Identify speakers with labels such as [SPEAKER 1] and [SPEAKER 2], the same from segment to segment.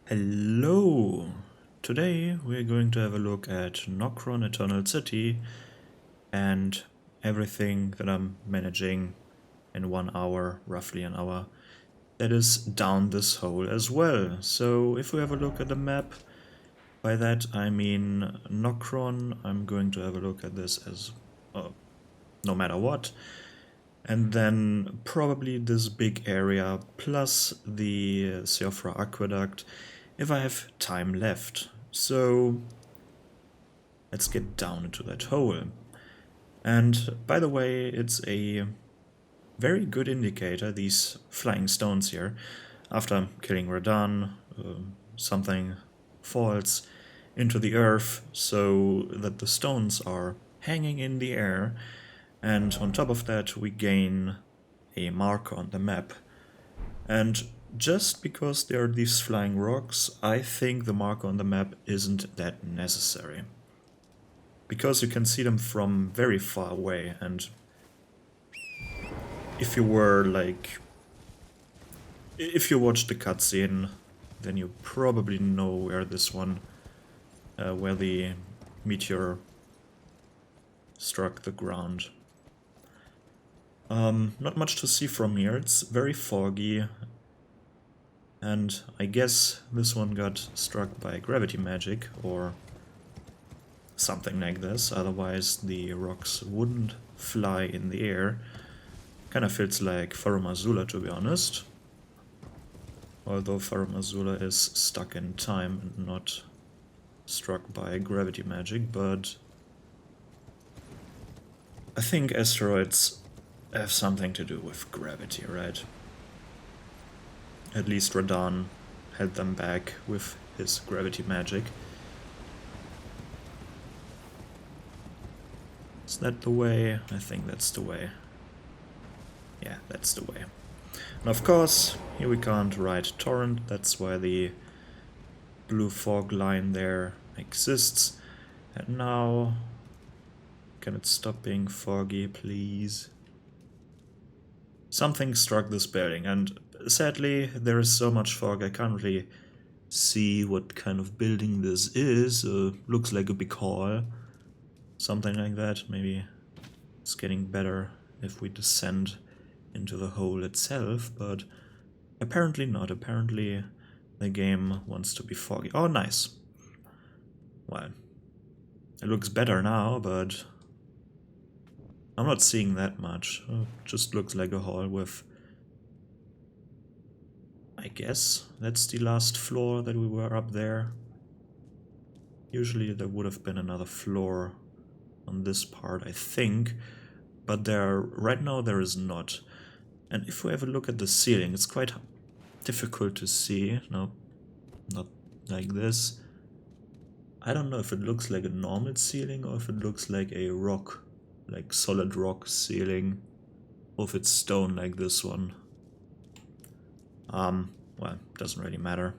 [SPEAKER 1] Hello! Today we're going to have a look at Nokron Eternal City and everything that I'm managing in 1 hour, roughly an hour, that is down this hole as well. So if we have a look at the map, by that I mean Nokron, I'm going to have a look at this as no matter what. And then probably this big area plus the Siofra Aqueduct if I have time left. So let's get down into that hole. And by the way, it's a very good indicator, these flying stones here. After killing Radan, something falls into the earth so that the stones are hanging in the air, and on top of that we gain a marker on the map. And just because there are these flying rocks, I think the marker on the map isn't that necessary. Because you can see them from very far away, and if you were like... if you watched the cutscene, then you probably know where this one, where the meteor struck the ground. Not much to see from here, it's very foggy, and I guess this one got struck by gravity magic or something like this, otherwise the rocks wouldn't fly in the air. Kinda feels like Farum-Azula, to be honest. Although Farum-Azula is stuck in time and not struck by gravity magic, but I think asteroids have something to do with gravity, right? At least Radan held them back with his gravity magic. Is that the way? I think that's the way. Yeah, that's the way. And of course, here we can't ride Torrent, that's why the blue fog line there exists. And now, can it stop being foggy, please? Something struck this building, and sadly, there is so much fog I can't really see what kind of building this is. Looks like a big hall. Something like that. Maybe it's getting better if we descend into the hole itself, but apparently not. Apparently the game wants to be foggy. Oh, nice. Well, it looks better now, but I'm not seeing that much. It just looks like a hall with... I guess that's the last floor that we were up there. Usually there would have been another floor on this part, I think, but right now there is not. And if we have a look at the ceiling, it's quite difficult to see. No, not like this. I don't know if it looks like a normal ceiling or if it looks like a rock, like solid rock ceiling, or if it's stone like this one. Well, doesn't really matter.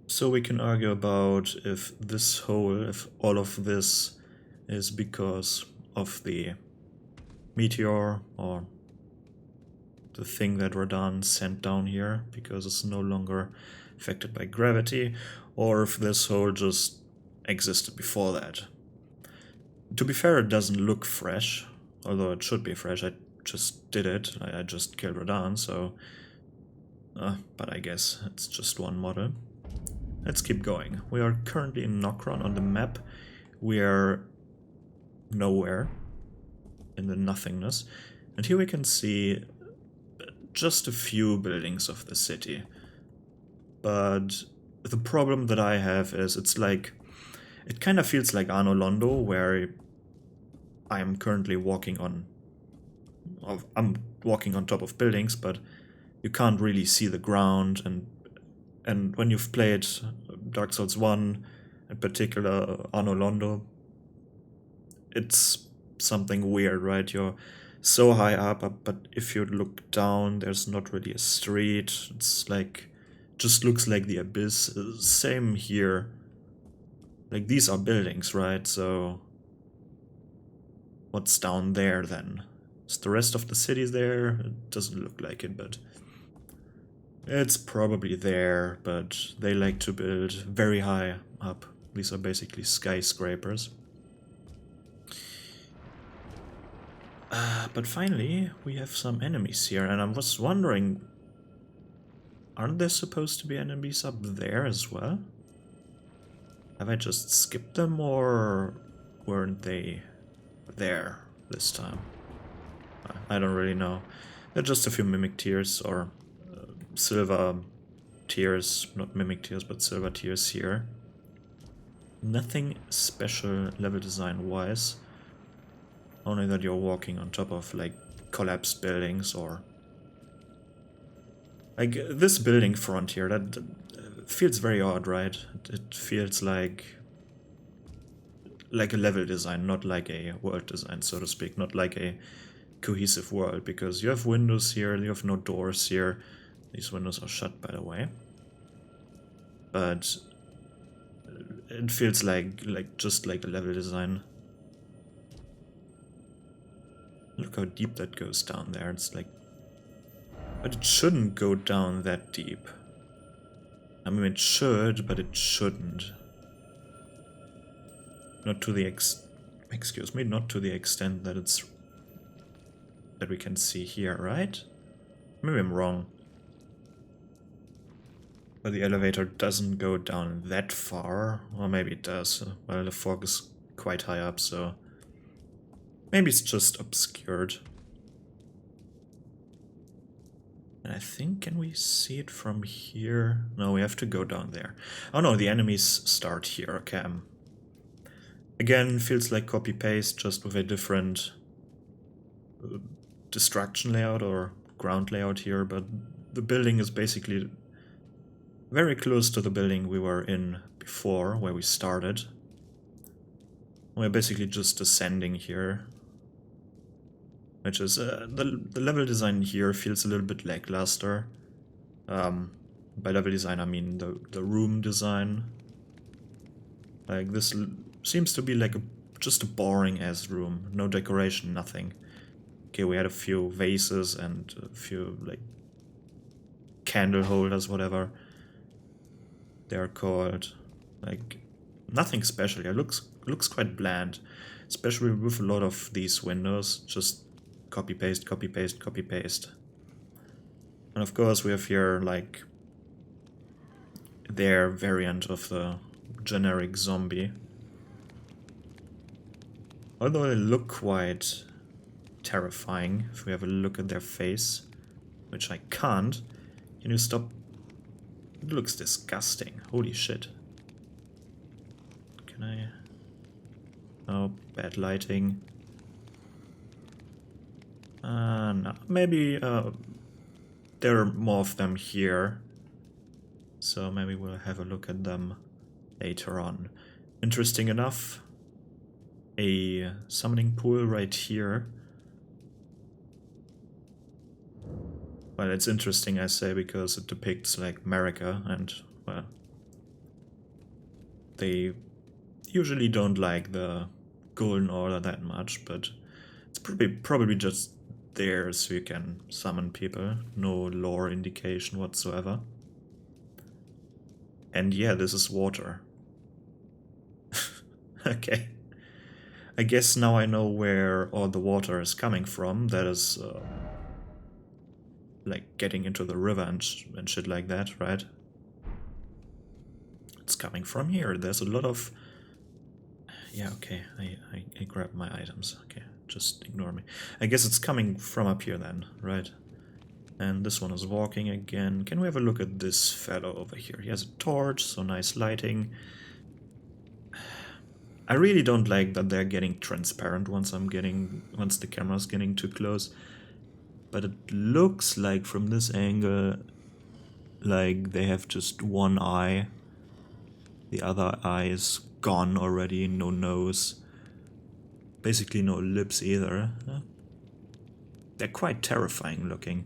[SPEAKER 1] So we can argue about if this hole, if all of this is because of the meteor or the thing that Radan sent down here because it's no longer affected by gravity, or if this hole just existed before that. To be fair, it doesn't look fresh, although it should be fresh. I just did it, I just killed Radan, so... but I guess it's just one model. Let's keep going. We are currently in Nokron on the map. We are nowhere in the nothingness. And here we can see just a few buildings of the city. But the problem that I have is it's like... it kind of feels like Anno Londo, where I am currently walking on... I'm walking on top of buildings, but you can't really see the ground, and when you've played Dark Souls 1, in particular Anno Londo, it's something weird, right? You're so high up, but if you look down, there's not really a street. It's like, just looks like the abyss. Same here. Like, these are buildings, right? So what's down there then? Is the rest of the city there? It doesn't look like it, but It's probably there, but they like to build very high up. These are basically skyscrapers. But finally, we have some enemies here, and I was wondering, aren't there supposed to be enemies up there as well? Have I just skipped them, or weren't they there this time? I don't really know. They're just a few mimic tears, or silver tears, not mimic tears, but silver tears here. Nothing special level design wise. Only that you're walking on top of like collapsed buildings, or like this building front here, that feels very odd, right? It feels like a level design, not like a world design, so to speak, not like a cohesive world, because you have windows here, you have no doors here. These windows are shut, by the way. But it feels like just like a level design. Look how deep that goes down there. It's like, but it shouldn't go down that deep. I mean, it should, but it shouldn't. Not to the excuse me, not to the extent that it's that we can see here, right? Maybe I'm wrong. But the elevator doesn't go down that far, or maybe it does. Well, the fog is quite high up, so maybe it's just obscured. And I think, can we see it from here? No, we have to go down there. Oh no, the enemies start here, okay. Again, feels like copy-paste, just with a different destruction layout or ground layout here, but the building is basically very close to the building we were in before, where we started. We're basically just ascending here. Which is, the level design here feels a little bit lackluster. By level design I mean the room design. Like, this seems to be like just a boring ass room. No decoration, nothing. Okay, we had a few vases and a few, like, candle holders, whatever they're called. Like, nothing special. It looks quite bland, especially with a lot of these windows. Just copy paste, copy paste, copy paste. And of course we have here like their variant of the generic zombie. Although they look quite terrifying if we have a look at their face, which I can't. Can you stop? It looks disgusting. Holy shit. Can I? Oh, bad lighting. No. Maybe there are more of them here. So maybe we'll have a look at them later on. Interesting enough, a summoning pool right here. Well, it's interesting, I say, because it depicts like America, and well, they usually don't like the Golden Order that much, but it's probably just there so you can summon people. No lore indication whatsoever. And yeah, this is water. Okay. I guess now I know where all the water is coming from. That is like getting into the river and shit like that, right? It's coming from here. There's a lot of... Yeah, okay, I grabbed my items. Okay, just ignore me. I guess it's coming from up here then, right? And this one is walking again. Can we have a look at this fellow over here? He has a torch, so nice lighting. I really don't like that they're getting transparent once the camera's getting too close. But it looks like from this angle, like they have just one eye. The other eye is gone already, no nose. Basically no lips either. They're quite terrifying looking.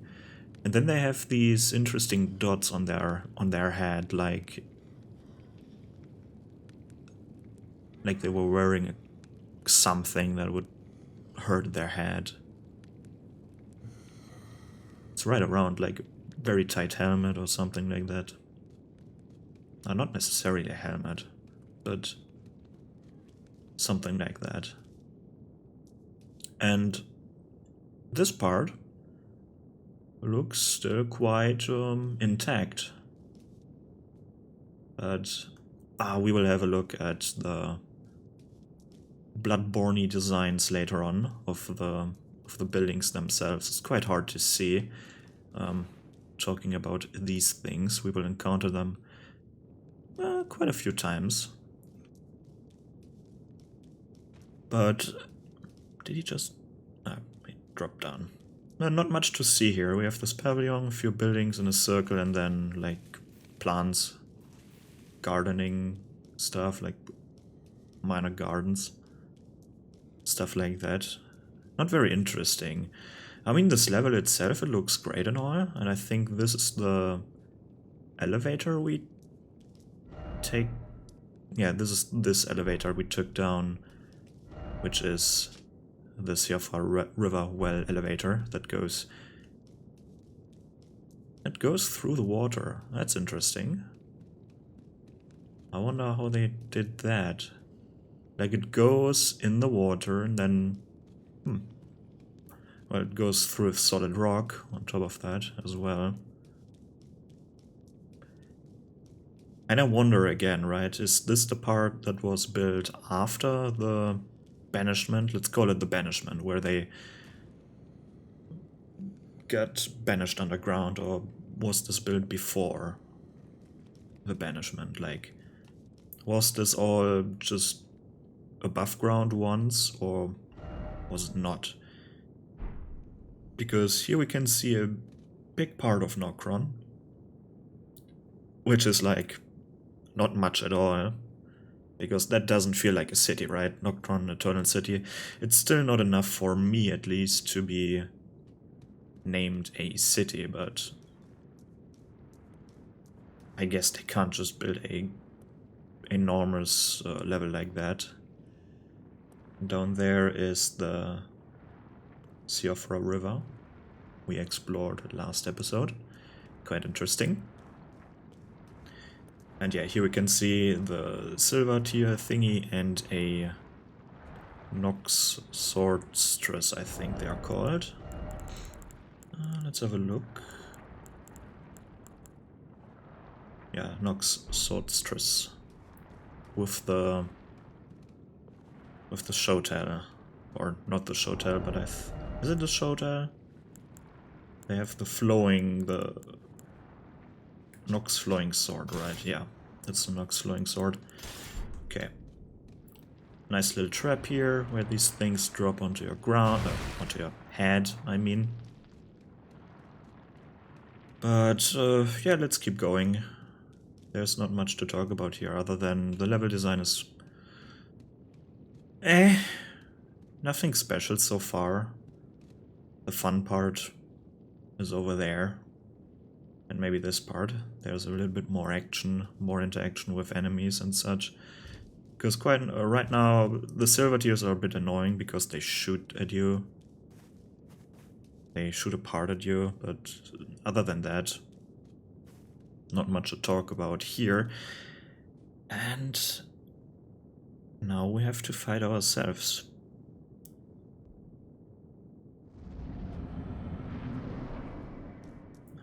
[SPEAKER 1] And then they have these interesting dots on their head, like they were wearing something that would hurt their head. It's right around like very tight helmet or something like that. Not necessarily a helmet, but something like that. And this part looks still quite intact. But we will have a look at the Bloodborne designs later on of the buildings themselves. It's quite hard to see. Talking about these things, we will encounter them quite a few times. But did he just... he dropped down. No, not much to see here. We have this pavilion, a few buildings in a circle, and then like plants, gardening stuff, like minor gardens, stuff like that. Not very interesting. I mean, this level itself, it looks great and all, and I think this is the elevator we take... Yeah, this is this elevator we took down, which is the Siofra River well elevator that goes through the water. That's interesting. I wonder how they did that. Like, it goes in the water and then... Well, it goes through a solid rock on top of that as well. And I wonder again, right, is this the part that was built after the banishment? Let's call it the banishment, where they got banished underground, or was this built before the banishment? Like, was this all just above ground once, or was it not? Because here we can see a big part of Nokron, which is like not much at all, because that doesn't feel like a city, right? Nokron, Eternal City. It's still not enough for me, at least, to be named a city, but I guess they can't just build a enormous level like that. Down there is the Siofra River we explored last episode. Quite interesting. And yeah, here we can see the silver tier thingy and a Nox Swordstress, I think they are called. Let's have a look. Yeah, Nox Swordstress with the showtail, or not the showtail, but is it the showtail? They have the Nox flowing sword, right? Yeah, that's the Nox flowing sword. Okay. Nice little trap here where these things drop onto your ground, onto your head, I mean. But yeah, let's keep going. There's not much to talk about here other than the level design is nothing special so far. The fun part is over there. And maybe this part. There's a little bit more action, more interaction with enemies and such. Because right now, the silver tiers are a bit annoying because they shoot at you. They shoot apart at you, but other than that, not much to talk about here. And now we have to fight ourselves.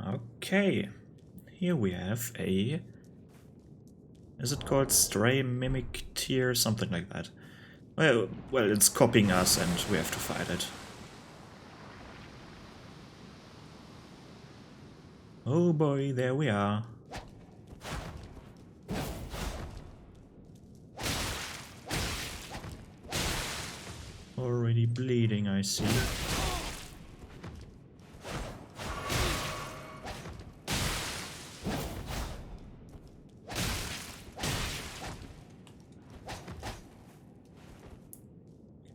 [SPEAKER 1] Okay, here we have a... Is it called Stray Mimic Tier? Something like that. Well, it's copying us and we have to fight it. Oh boy, there we are. Already bleeding, I see.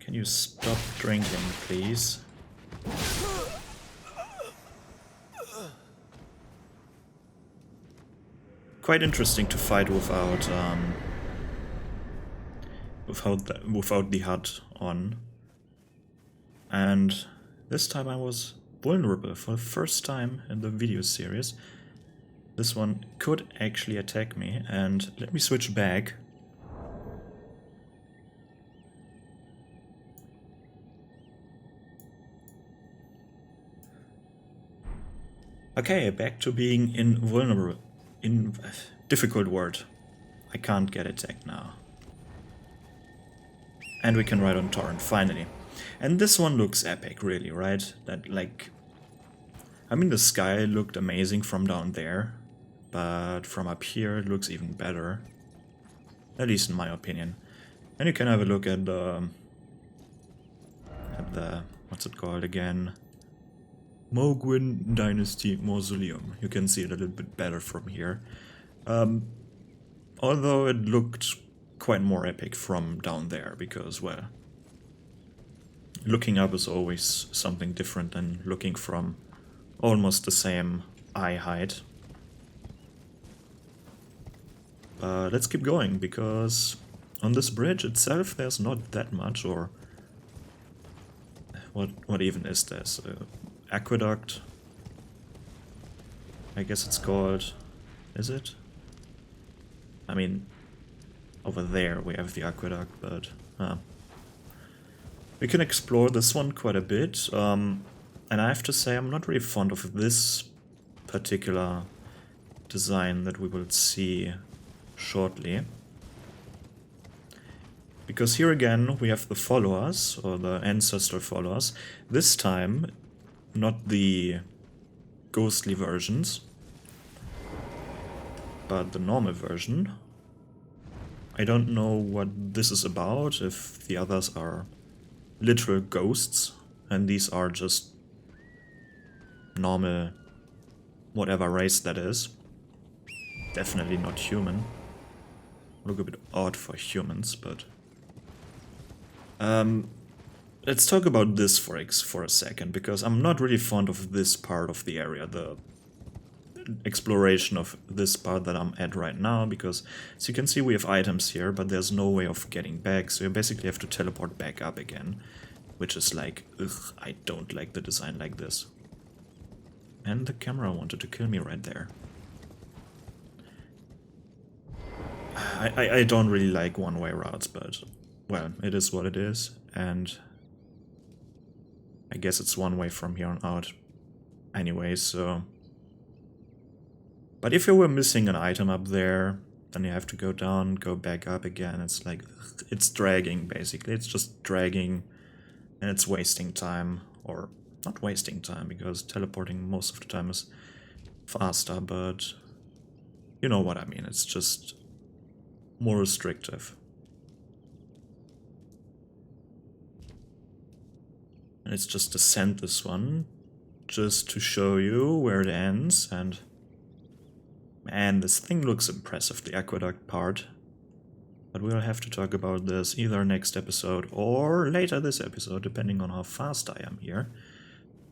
[SPEAKER 1] Can you stop drinking, please? Quite interesting to fight without the HUD on. And this time I was vulnerable for the first time in the video series. This one could actually attack me, and let me switch back. Okay, back to being invulnerable. Difficult word. I can't get attacked now. And we can ride on Torrent, finally. And this one looks epic, really, right? That, like... I mean, the sky looked amazing from down there, but from up here it looks even better. At least in my opinion. And you can have a look at the... what's it called again? Mogwin Dynasty Mausoleum. You can see it a little bit better from here. Although it looked quite more epic from down there, because, well, looking up is always something different than looking from almost the same eye height. Let's keep going, because on this bridge itself there's not that much, or what even is this? Aqueduct? I guess it's called... Is it? I mean, over there we have the aqueduct, but... we can explore this one quite a bit, and I have to say I'm not really fond of this particular design that we will see shortly. Because here again we have the followers, or the ancestral followers. This time, not the ghostly versions, but the normal version. I don't know what this is about, if the others are literal ghosts, and these are just normal, whatever race that is. Definitely not human. Look a bit odd for humans, but... let's talk about this for a second, because I'm not really fond of this part of the area, the exploration of this part that I'm at right now, because as you can see we have items here, but there's no way of getting back, so you basically have to teleport back up again, which is like, ugh, I don't like the design like this. And the camera wanted to kill me right there. I don't really like one-way routes, but, well, it is what it is, and I guess it's one way from here on out anyway, so... But if you were missing an item up there, then you have to go down, go back up again. It's like, it's dragging, basically. It's just dragging, and it's wasting time. Or, not wasting time, because teleporting most of the time is faster, but you know what I mean. It's just more restrictive. And it's just to send this one, just to show you where it ends, and... Man, this thing looks impressive, the aqueduct part. But we'll have to talk about this either next episode or later this episode, depending on how fast I am here.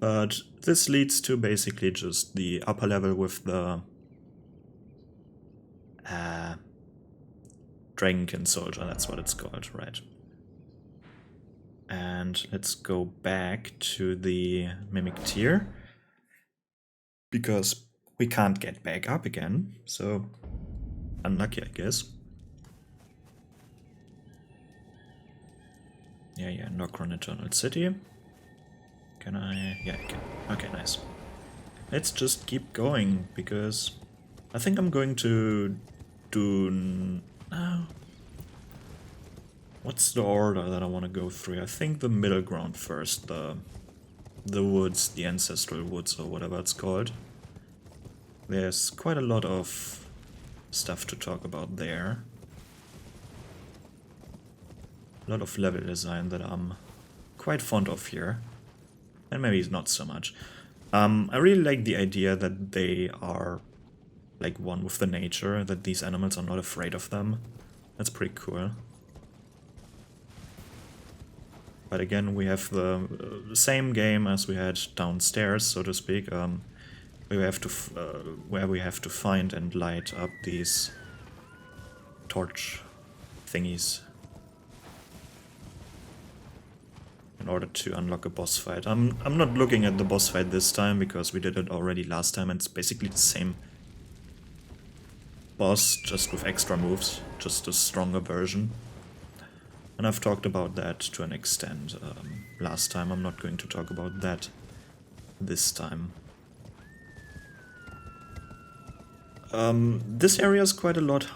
[SPEAKER 1] But this leads to basically just the upper level with the... Dragonkin Soldier, that's what it's called, right? And let's go back to the Mimic Tier, because we can't get back up again, so unlucky, I guess. Yeah, Nokron Eternal City. Can I? Yeah, I can. Okay, nice. Let's just keep going, because I think I'm going to do... What's the order that I want to go through? I think the middle ground first, the woods, the ancestral woods, or whatever it's called. There's quite a lot of stuff to talk about there. A lot of level design that I'm quite fond of here. And maybe not so much. I really like the idea that they are like one with the nature, that these animals are not afraid of them. That's pretty cool. But again, we have the same game as we had downstairs, so to speak. Where we have to find and light up these torch thingies. in order to unlock a boss fight. I'm not looking at the boss fight this time because we did it already last time and it's basically the same boss, just with extra moves, just a stronger version. And I've talked about that to an extent last time. I'm not going to talk about that this time. This area is quite a lot,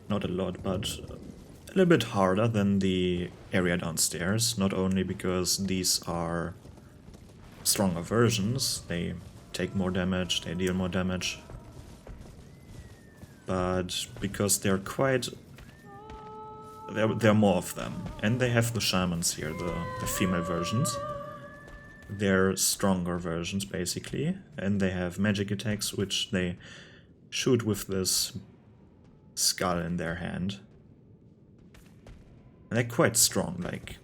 [SPEAKER 1] not a lot, but a little bit harder than the area downstairs. Not only because these are stronger versions, they take more damage, they deal more damage, but because they're quite... There are more of them. And they have the shamans here, the female versions. They're stronger versions, basically. And they have magic attacks, which they shoot with this skull in their hand. And they're quite strong, like...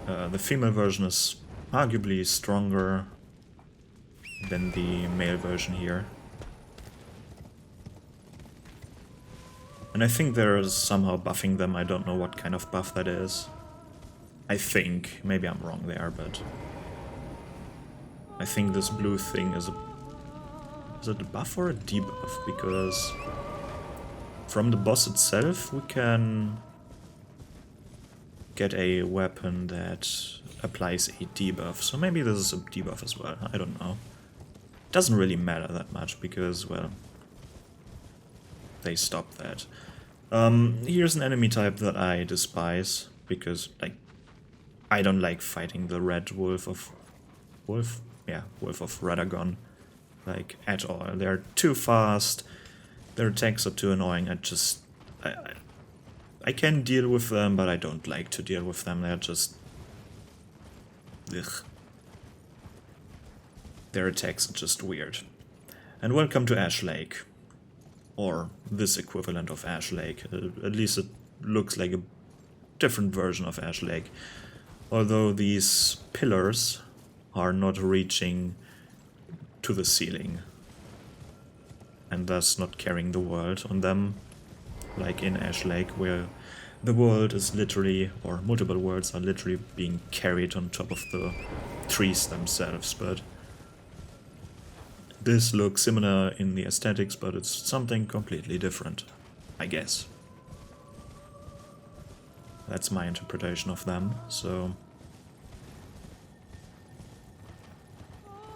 [SPEAKER 1] the female version is arguably stronger than the male version here. And I think they're somehow buffing them. I don't know what kind of buff that is. I think. Maybe I'm wrong there, but... I think this blue thing is a... Is it a buff or a debuff? Because... From the boss itself, we can... get a weapon that applies a debuff. So maybe this is a debuff as well. I don't know. It doesn't really matter that much, because, well... They stopped that. Here's an enemy type that I despise, because, like, I don't like fighting the red wolf of... Wolf? Yeah, wolf of Radagon. Like, at all. They're too fast, their attacks are too annoying, I can deal with them, but I don't like to deal with them, they're just... Ugh. Their attacks are just weird. And welcome to Ash Lake. Or this equivalent of Ash Lake. At least it looks like a different version of Ash Lake. Although these pillars are not reaching to the ceiling. And thus not carrying the world on them. Like in Ash Lake, where the world is literally, or multiple worlds are literally being carried on top of the trees themselves. But this looks similar in the aesthetics, but it's something completely different, I guess. That's my interpretation of them, so...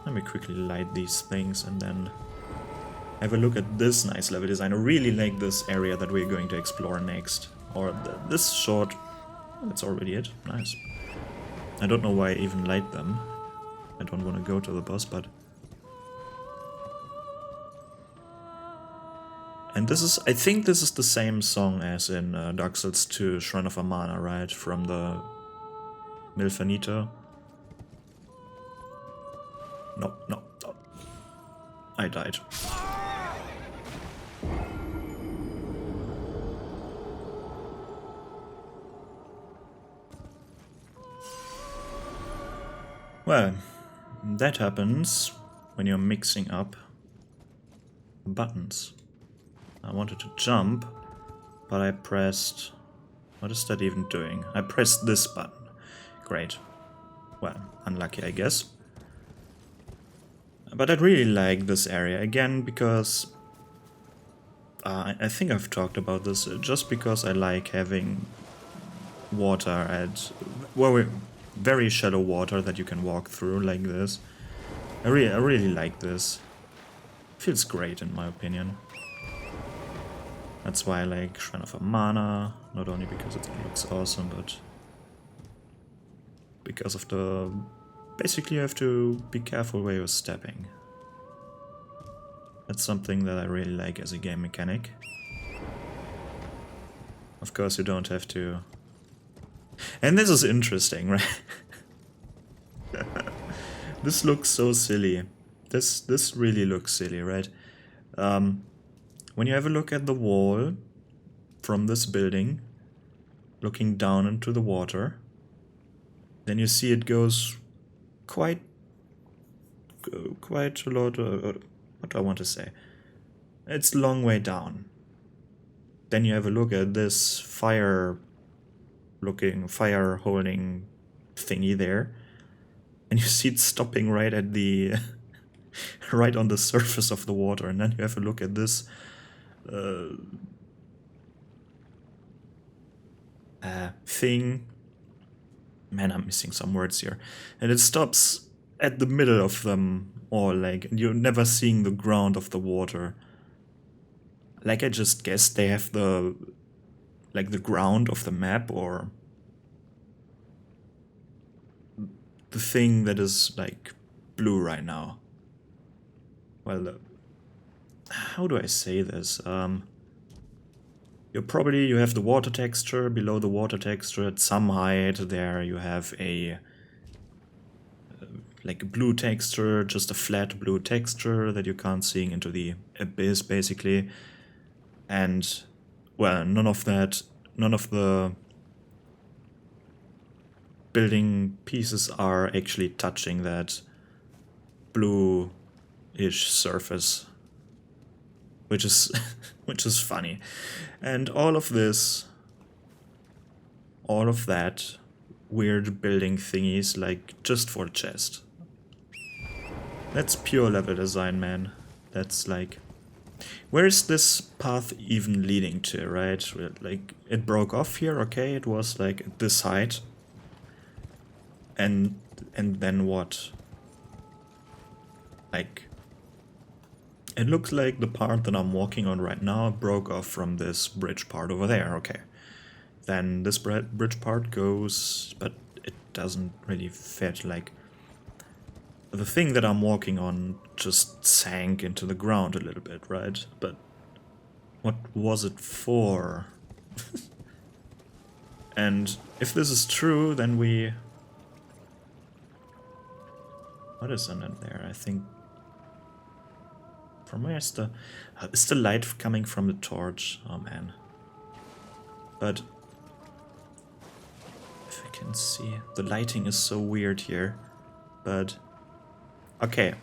[SPEAKER 1] Let me quickly light these things and then have a look at this nice level design. I really like this area that we're going to explore next. Or this short... That's already it. Nice. I don't know why I even light them. I don't want to go to the boss, but... And this is, I think this is the same song as in Dark Souls 2, Shrine of Amana, right? From the Milfanito. No, no, no. I died. Well, that happens when you're mixing up buttons. I wanted to jump, but I pressed... What is that even doing? I pressed this button. Great. Well, unlucky, I guess. But I really like this area, again, because... I think I've talked about this, just because I like having water at... Well, very shallow water that you can walk through like this. I really like this. Feels great, in my opinion. That's why I like Shrine of Amana, not only because it looks awesome, but because of the... Basically you have to be careful where you're stepping. That's something that I really like as a game mechanic. Of course you don't have to... And this is interesting, right? This looks so silly. This really looks silly, right? When you have a look at the wall from this building, looking down into the water, then you see it goes quite a lot, what do I want to say? It's a long way down. Then you have a look at this fire holding thingy there. And you see it stopping right at the right on the surface of the water, and then you have a look at this thing. Man, I'm missing some words here. And it stops at the middle of them all, like, and you're never seeing the ground of the water. Like, I just guessed they have the, like, the ground of the map, or the thing that is, like, blue right now. Well, how do I say this? You have the water texture. Below the water texture at some height there you have a like a blue texture, just a flat blue texture that you can't see into the abyss basically. And well, none of the building pieces are actually touching that blue-ish surface, which is which is funny. And all of that weird building thingies, like, just for chest. That's pure level design, man. That's like, where is this path even leading to, right? Like, it broke off here, okay, it was like at this height. And then what? Like, it looks like the part that I'm walking on right now broke off from this bridge part over there, okay. Then this bridge part goes, but it doesn't really fit, like, the thing that I'm walking on just sank into the ground a little bit, right? But what was it for? And if this is true, then we... What is under there? I think... From where is the light coming from the torch? Oh man. But... if I can see... The lighting is so weird here. But... Okay,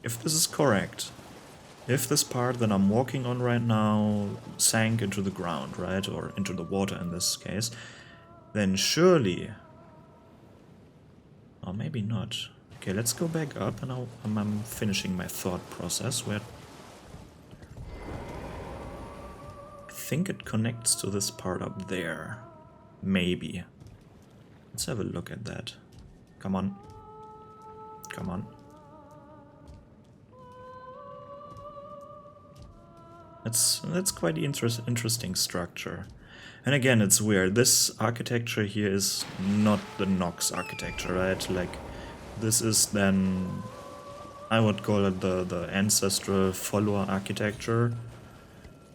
[SPEAKER 1] if this is correct, if this part that I'm walking on right now sank into the ground, right, or into the water in this case, then surely, or maybe not. Okay, let's go back up, and I'm finishing my thought process, where I think it connects to this part up there, maybe. Let's have a look at that. Come on. Come on. That's quite interesting structure. And again, it's weird. This architecture here is not the Nox architecture, right? Like, this is then... I would call it the ancestral follower architecture.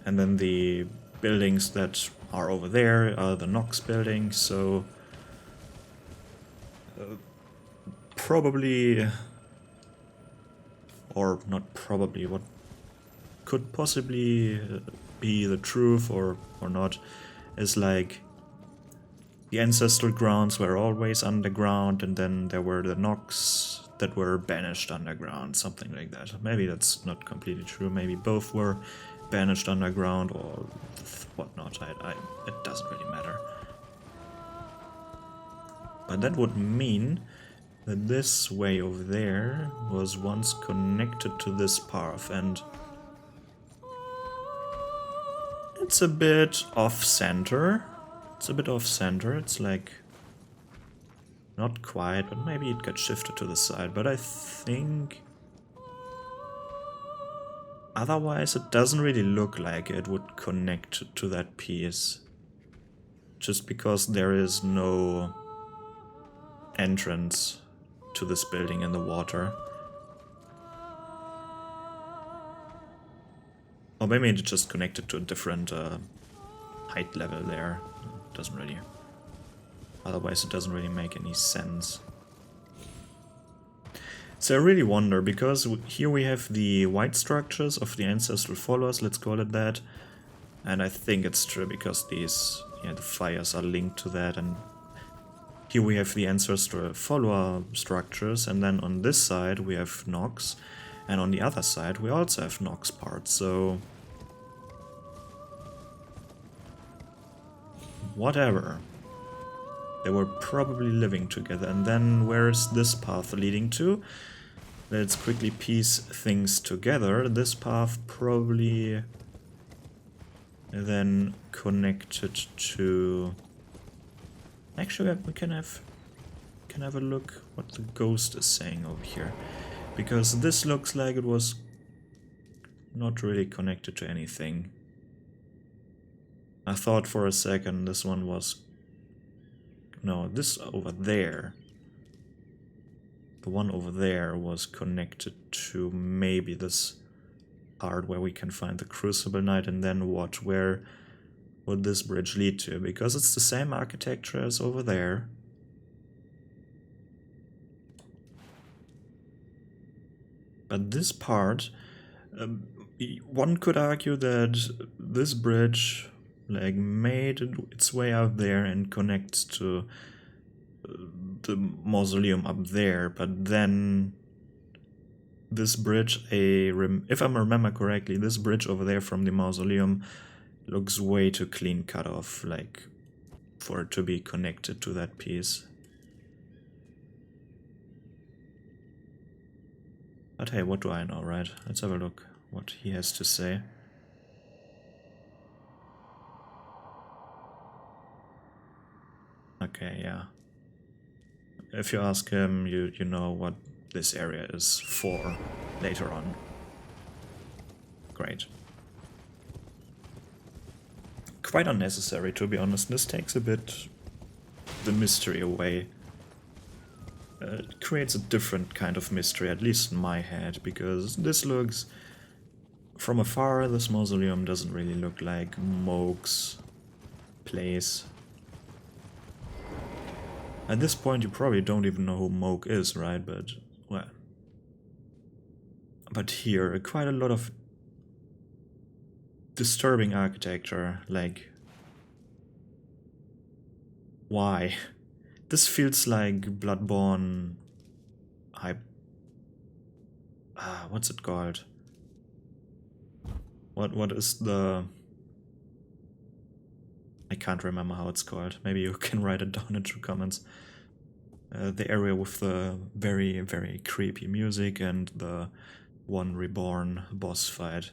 [SPEAKER 1] And then the buildings that are over there are the Nox buildings, so... probably... Or not probably, what could possibly be the truth or not, is like the ancestral grounds were always underground, and then there were the Nox that were banished underground, something like that. Maybe that's not completely true, maybe both were banished underground or whatnot, it doesn't really matter. But that would mean that this way over there was once connected to this path, and it's a bit off-center. It's a bit off-center. It's like... not quite, but maybe it got shifted to the side. But I think... otherwise it doesn't really look like it would connect to that piece. Just because there is no entrance to this building in the water. Or maybe it just connected to a different height level there. Doesn't really... otherwise it doesn't really make any sense. So I really wonder, because here we have the white structures of the ancestral followers, let's call it that. And I think it's true because these, the fires are linked to that, and here we have the ancestral follower structures, and then on this side we have Nox. And on the other side we also have Nox parts, so... whatever. They were probably living together. And then where is this path leading to? Let's quickly piece things together. This path probably then connected to... Actually, we can have a look what the ghost is saying over here. Because this looks like it was not really connected to anything. I thought for a second this one was... No, this over there. The one over there was connected to maybe this part where we can find the Crucible Knight, and then what? Where would this bridge lead to? Because it's the same architecture as over there. But this part, one could argue that this bridge like made its way out there and connects to the mausoleum up there, but then this bridge, if I remember correctly, this bridge over there from the mausoleum looks way too clean cut off, like for it to be connected to that piece. But hey, what do I know, right? Let's have a look what he has to say. Okay, yeah. If you ask him, you know what this area is for later on. Great. Quite unnecessary, to be honest. This takes a bit the mystery away. It creates a different kind of mystery, at least in my head, because this looks... From afar, this mausoleum doesn't really look like Moog's place. At this point, you probably don't even know who Moog is, right? But, well... But here, quite a lot of disturbing architecture, like... Why? This feels like Bloodborne... what's it called? What is the... I can't remember how it's called. Maybe you can write it down in the comments. The area with the very, very creepy music and the one reborn boss fight.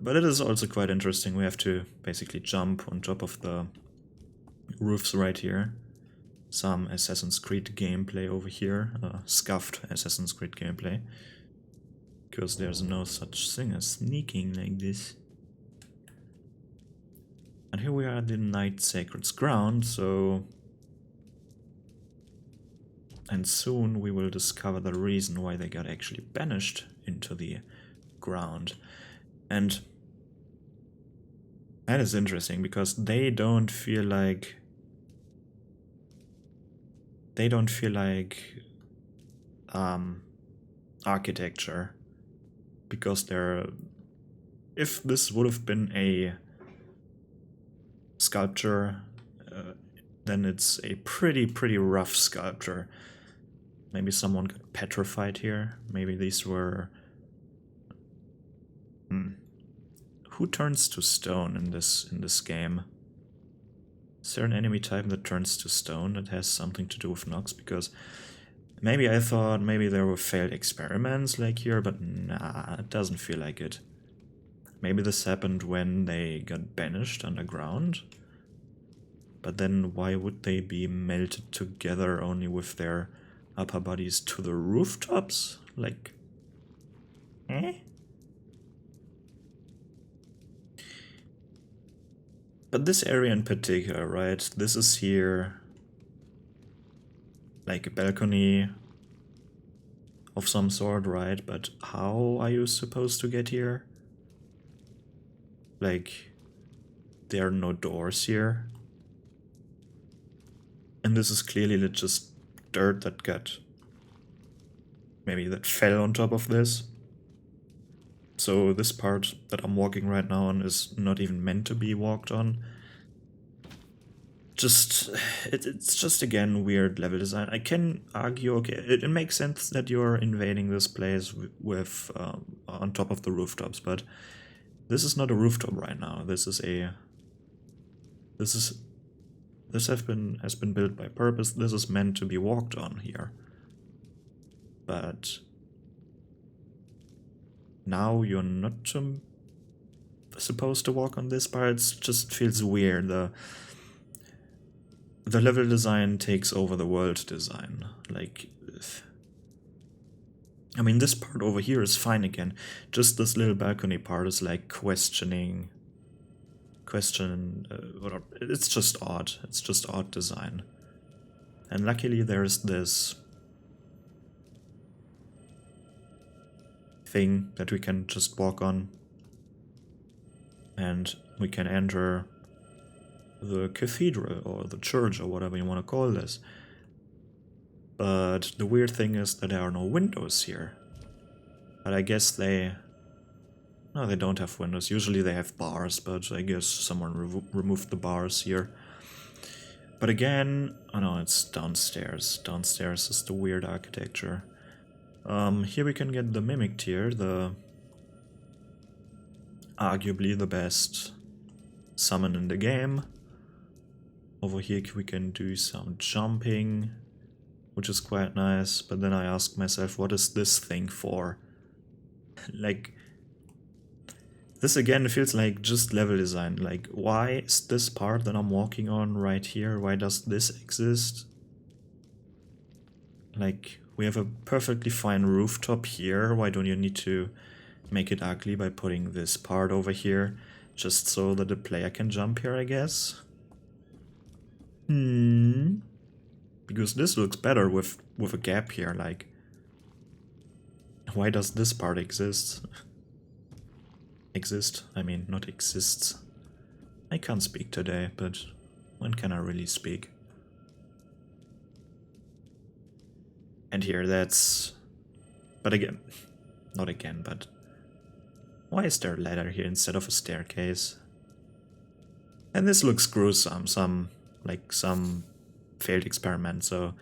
[SPEAKER 1] But it is also quite interesting. We have to basically jump on top of the roofs right here. Some Assassin's Creed gameplay over here. Scuffed Assassin's Creed gameplay. Because there's no such thing as sneaking like this. And here we are at the Night Sacred's ground, so... And soon we will discover the reason why they got actually banished into the ground. And that is interesting, because they don't feel like... architecture. Because they're... If this would have been a sculpture, then it's a pretty rough sculpture. Maybe someone got petrified here. Maybe these were... Who turns to stone in this game? Is there an enemy type that turns to stone that has something to do with Nox? Because maybe I thought maybe there were failed experiments like here, but nah, it doesn't feel like it. Maybe this happened when they got banished underground. But then why would they be melted together only with their upper bodies to the rooftops? Like... But this area in particular, right? This is here... like a balcony of some sort, right? But how are you supposed to get here? Like, there are no doors here. And this is clearly just dirt that got... maybe that fell on top of this. So this part that I'm walking right now on is not even meant to be walked on. It's just again weird level design. I can argue, okay, it makes sense that you're invading this place with on top of the rooftops, but this is not a rooftop right now. This is This has been built by purpose. This is meant to be walked on here. But now you're not supposed to walk on this part. It just feels weird. The level design takes over the world design. Like, I mean, this part over here is fine again. Just this little balcony part is like question. It's just odd. It's just odd design. And luckily there's this thing that we can just walk on. And we can enter the cathedral or the church or whatever you want to call this. But the weird thing is that there are no windows here. But I guess no, they don't have windows. Usually they have bars, but I guess someone removed the bars here. But again, oh no, it's downstairs. Downstairs is the weird architecture. Here we can get the Mimic Tier, arguably the best summon in the game. Over here we can do some jumping, which is quite nice, but then I ask myself, what is this thing for? Like, this again feels like just level design. Like, why is this part that I'm walking on right here? Why does this exist? Like, we have a perfectly fine rooftop here. Why don't you need to make it ugly by putting this part over here? Just so that the player can jump here, I guess? Because this looks better with a gap here, like... Why does this part exist? I mean, not exists. I can't speak today, but when can I really speak? And here that's... But again, not again, but... Why is there a ladder here instead of a staircase? And this looks gruesome, some failed experiment, so...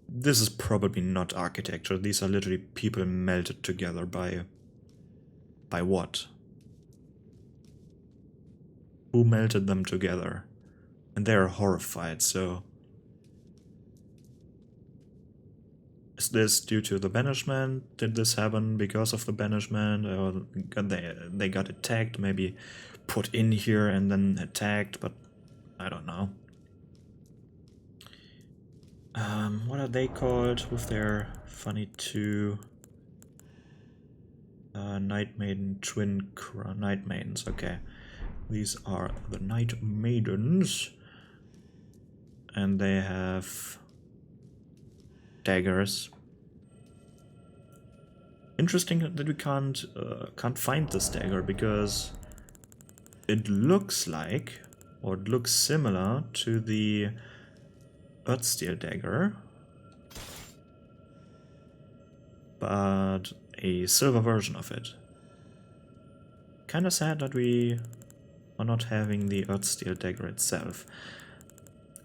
[SPEAKER 1] This is probably not architecture, these are literally people melted together by what? Who melted them together? And they are horrified, so... Is this due to the banishment? Did this happen because of the banishment? Or they got attacked, maybe put in here and then attacked, but I don't know. What are they called with their funny two... Night Maiden, Twin Night Maidens, okay. These are the Night Maidens. And they have daggers. Interesting that we can't find this dagger, because it looks like, or it looks similar to the Earthsteel dagger, but a silver version of it. Kinda sad that we are not having the Earthsteel dagger itself.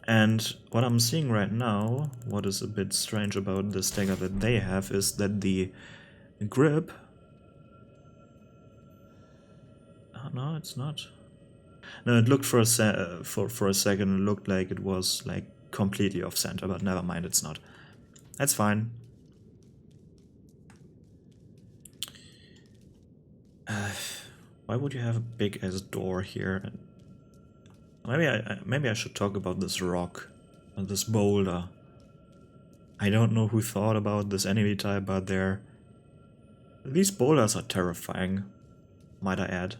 [SPEAKER 1] And what I'm seeing right now, what is a bit strange about this dagger that they have, is that the grip... Oh, no, it's not. No, it looked for a second, it looked like it was like completely off center, but never mind, it's not. That's fine. Why would you have a big ass door here? Maybe I should talk about this rock, or this boulder. I don't know who thought about this enemy type, but these boulders are terrifying, might I add.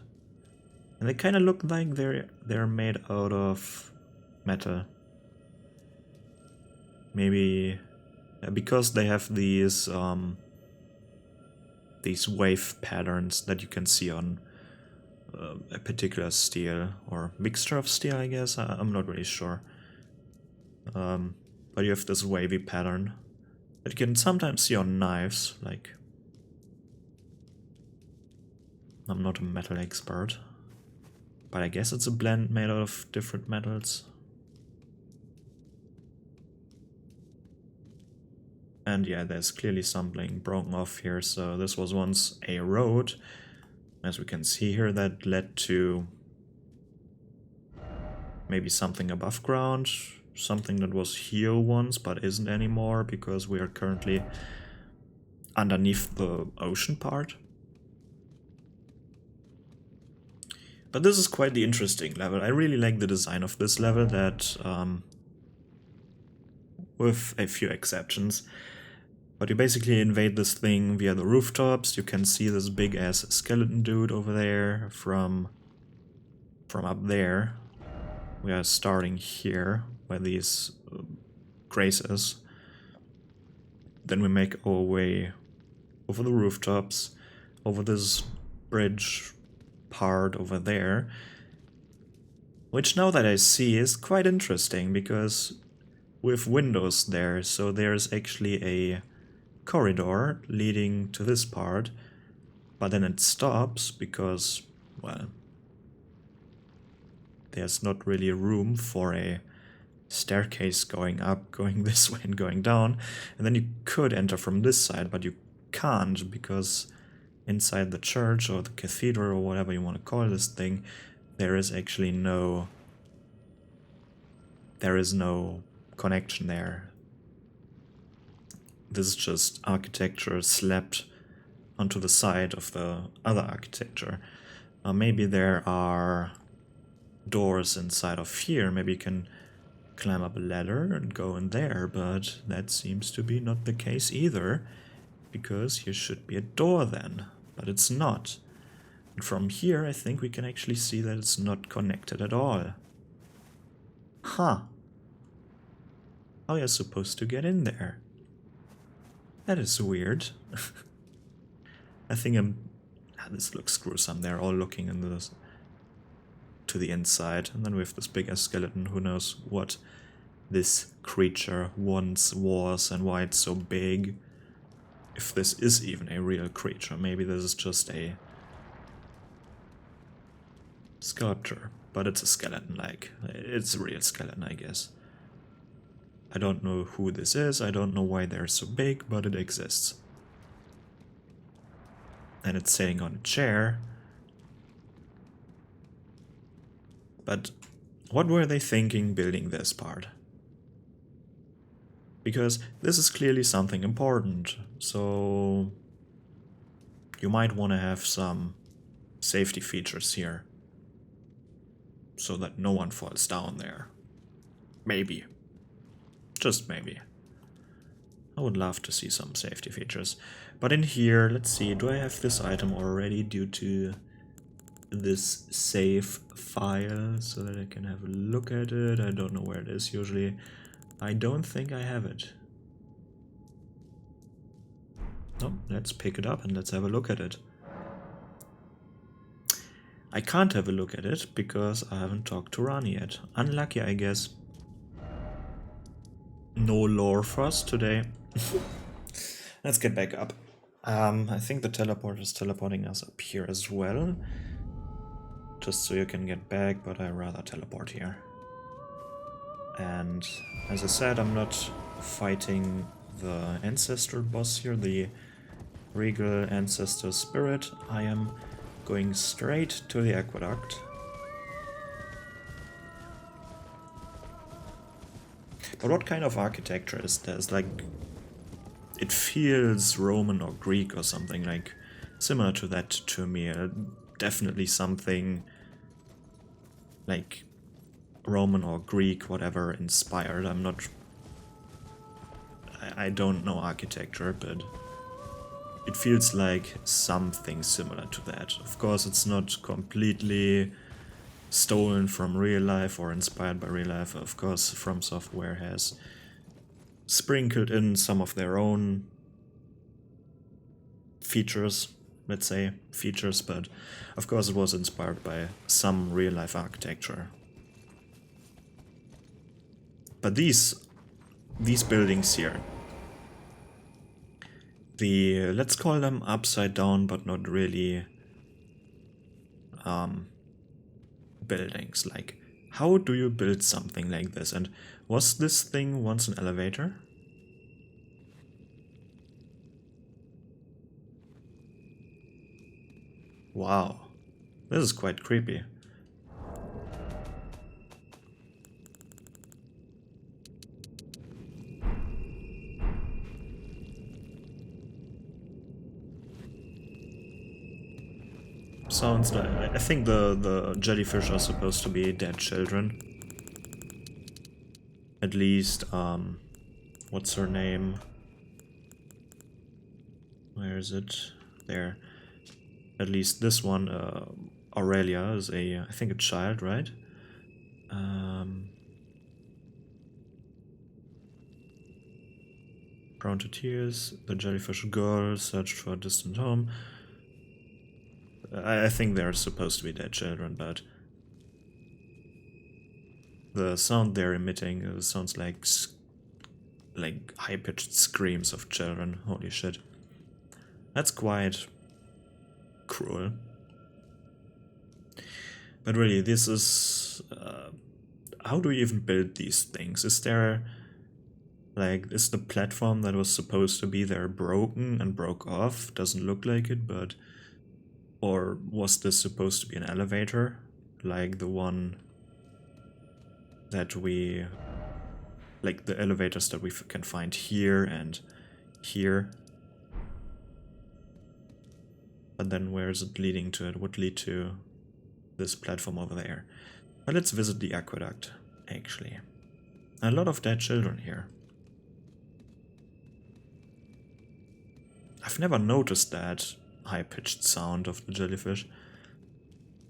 [SPEAKER 1] And they kind of look like they're made out of metal. Maybe because they have these wave patterns that you can see on a particular steel, or mixture of steel, I guess. I'm not really sure. But you have this wavy pattern that you can sometimes see on knives. Like, I'm not a metal expert, but I guess it's a blend made out of different metals. And yeah, there's clearly something broken off here, so this was once a road, as we can see here, that led to maybe something above ground, something that was here once but isn't anymore because we are currently underneath the ocean part. But this is quite the interesting level. I really like the design of this level, that with a few exceptions. But you basically invade this thing via the rooftops. You can see this big ass skeleton dude over there from up there. We are starting here where these grace is. Then we make our way over the rooftops, over this bridge part over there, which now that I see is quite interesting because we have windows there, so there's actually a corridor leading to this part, but then it stops because, well, there's not really room for a staircase going up, going this way and going down. And then you could enter from this side, but you can't because inside the church or the cathedral or whatever you want to call this thing, there is actually no connection there. This is just architecture slapped onto the side of the other architecture. Maybe there are doors inside of here. Maybe you can climb up a ladder and go in there, but that seems to be not the case either, because here should be a door then, but it's not. And from here I think we can actually see that it's not connected at all. Huh. How are you supposed to get in there? That is weird. I think this looks gruesome. They're all looking in this to the inside, and then we have this big-ass skeleton. Who knows what this creature once was and why it's so big. If this is even a real creature, maybe this is just a sculpture, but it's a skeleton, like, it's a real skeleton, I guess. I don't know who this is, I don't know why they're so big, but it exists. And it's sitting on a chair. But what were they thinking building this part? Because this is clearly something important, so you might want to have some safety features here, so that no one falls down there. Maybe. Just maybe. I would love to see some safety features. But in here, let's see, do I have this item already due to this save file so that I can have a look at it? I don't know where it is usually. I don't think I have it. No, let's pick it up and let's have a look at it. I can't have a look at it because I haven't talked to Rani yet. Unlucky, I guess. No lore for us today. Let's get back up. I think the teleport is teleporting us up here as well. Just so you can get back, but I rather teleport here. And as I said, I'm not fighting the ancestral boss here, the regal ancestor spirit. I am going straight to the aqueduct. But what kind of architecture is this? Like, it feels Roman or Greek or something, like similar to that to me. Definitely something like Roman or Greek, whatever, inspired. I don't know architecture, but it feels like something similar to that. Of course, it's not completely stolen from real life or inspired by real life. Of course, From Software has sprinkled in some of their own features, let's say, but of course it was inspired by some real life architecture. But these buildings here, let's call them upside down, but not really buildings. Like, how do you build something like this? And was this thing once an elevator? Wow, this is quite creepy. sounds like... I think the jellyfish are supposed to be dead children. At least, what's her name? Where is it? There. At least this one, Aurelia, is I think a child, right? Prone to tears, the jellyfish girl searched for a distant home. I think they're supposed to be dead children, but the sound they're emitting sounds like high-pitched screams of children. Holy shit. That's quite cruel. But really, this is... how do you even build these things? Is there... like, is the platform that was supposed to be there broken and broke off? Doesn't look like it, but... or was this supposed to be an elevator? Like the one that we... like the elevators that we can find here and here. But then where is it leading to? It would lead to this platform over there. But let's visit the aqueduct, actually. A lot of dead children here. I've never noticed that high-pitched sound of the jellyfish.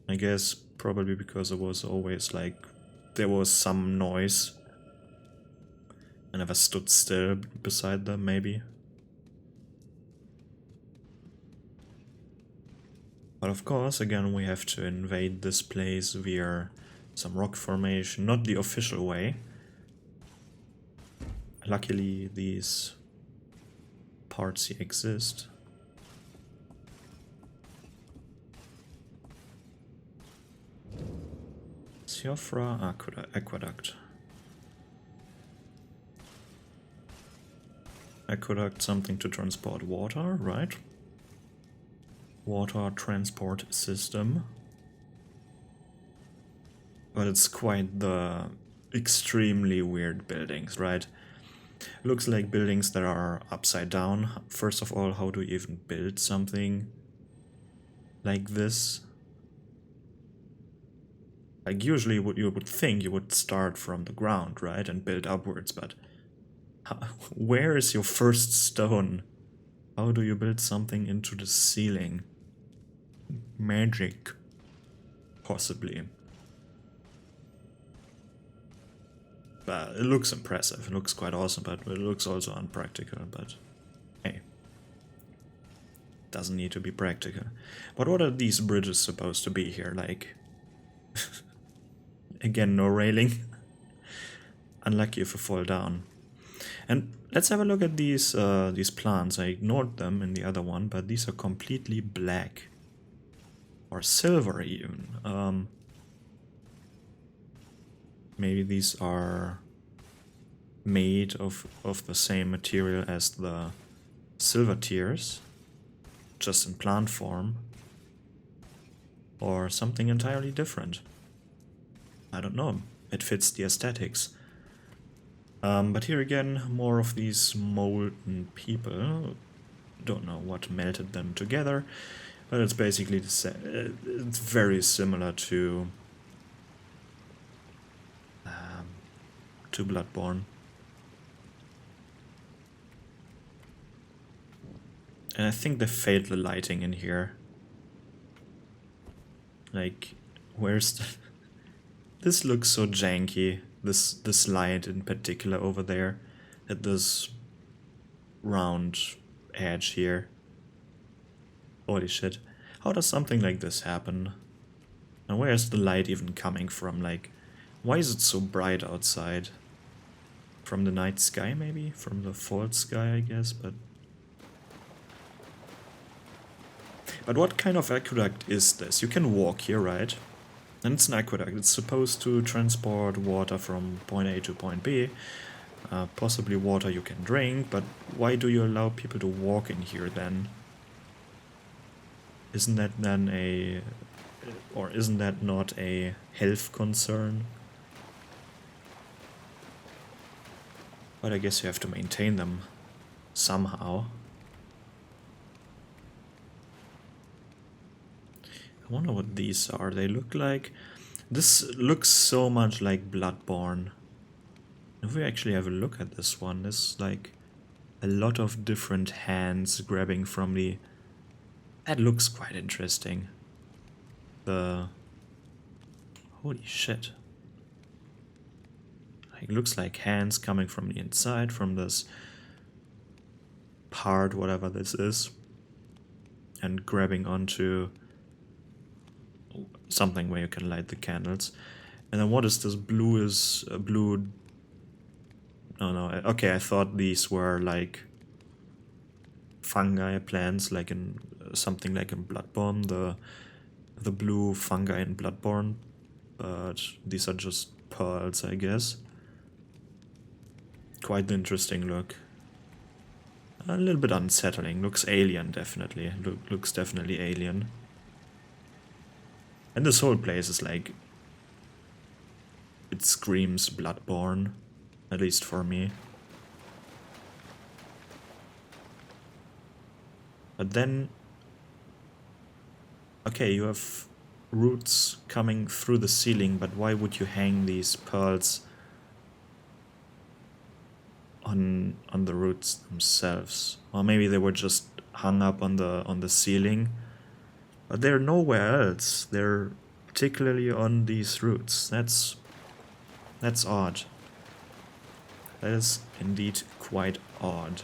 [SPEAKER 1] I guess probably because it was always like... there was some noise. I never stood still beside them, maybe. But of course, again, we have to invade this place via some rock formation, not the official way. Luckily, these parts here exist. Siofra Aqueduct. Aqueduct, something to transport water, right? Water transport system. But it's quite the extremely weird buildings, right? Looks like buildings that are upside down. First of all, how do you even build something like this? Like usually what you would think you would start from the ground, right? And build upwards, but where is your first stone? How do you build something into the ceiling? Magic. Possibly. But it looks impressive, it looks quite awesome, but it looks also unpractical, but hey. Doesn't need to be practical. But what are these bridges supposed to be here, like? Again, no railing. Unlucky if you fall down. And let's have a look at these plants. I ignored them in the other one, but these are completely black. Or silver even. Maybe these are made of the same material as the silver tears, just in plant form. Or something entirely different. I don't know. It fits the aesthetics. But here again, more of these molten people. Don't know what melted them together, but it's basically the same. It's very similar to Bloodborne. And I think they failed the lighting in here. Like, where's the... This looks so janky. This light in particular over there, at this round edge here. Holy shit. How does something like this happen? And where is the light even coming from? Like, why is it so bright outside? From the night sky maybe? From the false sky, I guess, but what kind of aqueduct is this? You can walk here, right? And it's an aqueduct. It's supposed to transport water from point A to point B. Possibly water you can drink, but why do you allow people to walk in here then? Isn't that then a... or isn't that not a health concern? But I guess you have to maintain them somehow. I wonder what these are. They look like... This looks so much like Bloodborne. If we actually have a look at this one, there's like a lot of different hands grabbing from the... That looks quite interesting. The... Holy shit. It looks like hands coming from the inside, from this part, whatever this is, and grabbing onto something where you can light the candles. And then what is this? Blue is blue. Oh no, okay, I thought these were like fungi plants, like in something like in Bloodborne, the blue fungi in Bloodborne, but these are just pearls, I guess. Quite the interesting look. A little bit unsettling. Looks alien, definitely. Looks definitely alien. And this whole place is like... It screams Bloodborne. At least for me. But then... Okay, you have roots coming through the ceiling, but why would you hang these pearls on the roots themselves? Or maybe they were just hung up on the ceiling. But they're nowhere else. They're particularly on these roots. That's odd. That is indeed quite odd.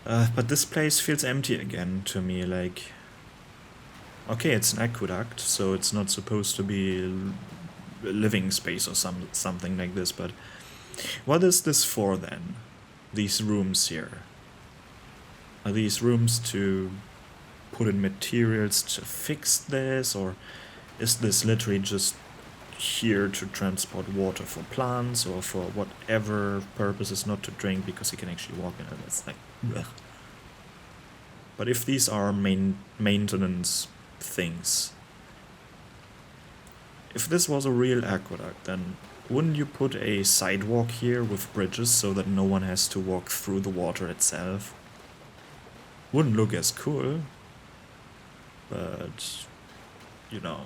[SPEAKER 1] But this place feels empty again to me, like... Okay, it's an aqueduct, so it's not supposed to be a living space or something like this, but... What is this for then? These rooms here? Are these rooms to put in materials to fix this, or is this literally just here to transport water for plants or for whatever purposes, not to drink because you can actually walk in it? It's like, ugh. But if these are maintenance things, if this was a real aqueduct, then wouldn't you put a sidewalk here with bridges so that no one has to walk through the water itself? Wouldn't look as cool, but you know.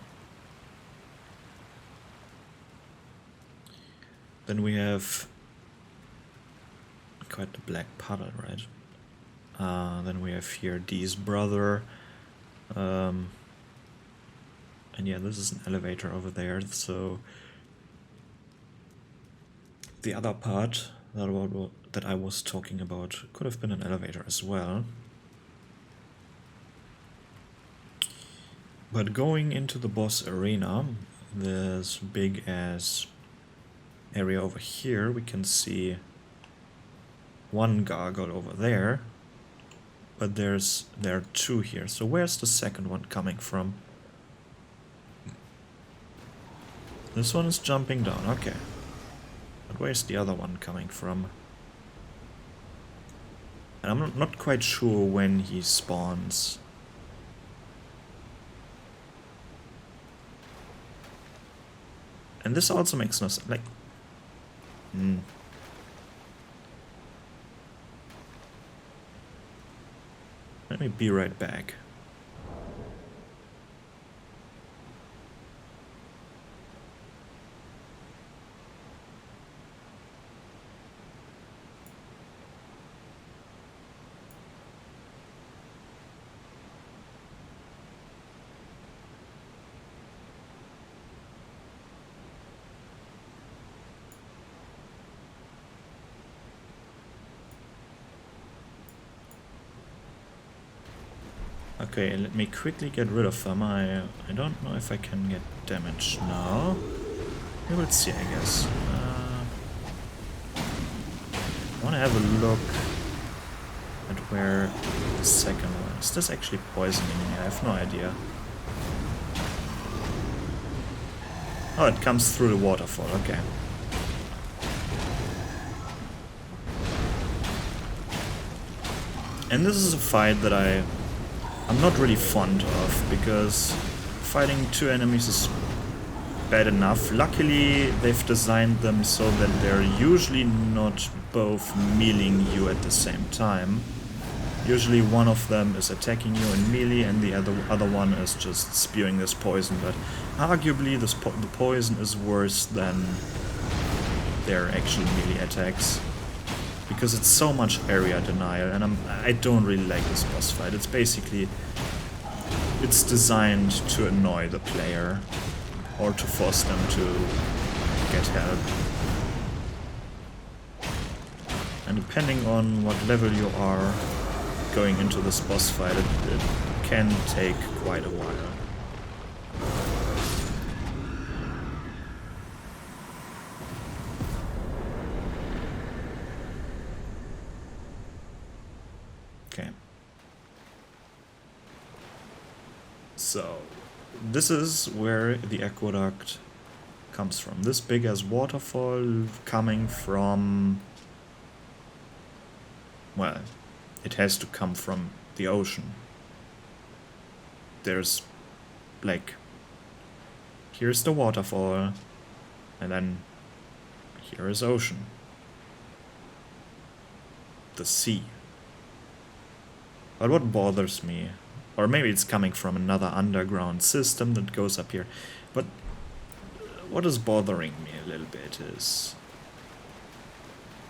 [SPEAKER 1] Then we have quite the black puddle, right? Then we have here Dee's brother. And yeah, this is an elevator over there, so the other part that I was talking about could have been an elevator as well. But going into the boss arena, this big ass area over here, we can see one gargoyle over there, but there are two here. So where's the second one coming from? This one is jumping down, okay. But where's the other one coming from? And I'm not quite sure when he spawns. And this also makes no sense, like... Let me be right back. Okay, let me quickly get rid of them. I don't know if I can get damage now. We will see, I guess. I want to have a look at where the second one is. Is this actually poisoning me? I have no idea. Oh, it comes through the waterfall, okay. And this is a fight that I'm not really fond of, because fighting two enemies is bad enough. Luckily, they've designed them so that they're usually not both mealing you at the same time. Usually one of them is attacking you in melee and the other one is just spewing this poison, but arguably the poison is worse than their actual melee attacks. Because it's so much area denial, and I don't really like this boss fight. It's basically... it's designed to annoy the player, or to force them to get help. And depending on what level you are going into this boss fight, it can take quite a while. Okay. So, this is where the aqueduct comes from. This big ass waterfall coming from... well, it has to come from the ocean. There's, like... here's the waterfall, and then here is ocean. The sea. But what bothers me, or maybe it's coming from another underground system that goes up here, but what is bothering me a little bit is...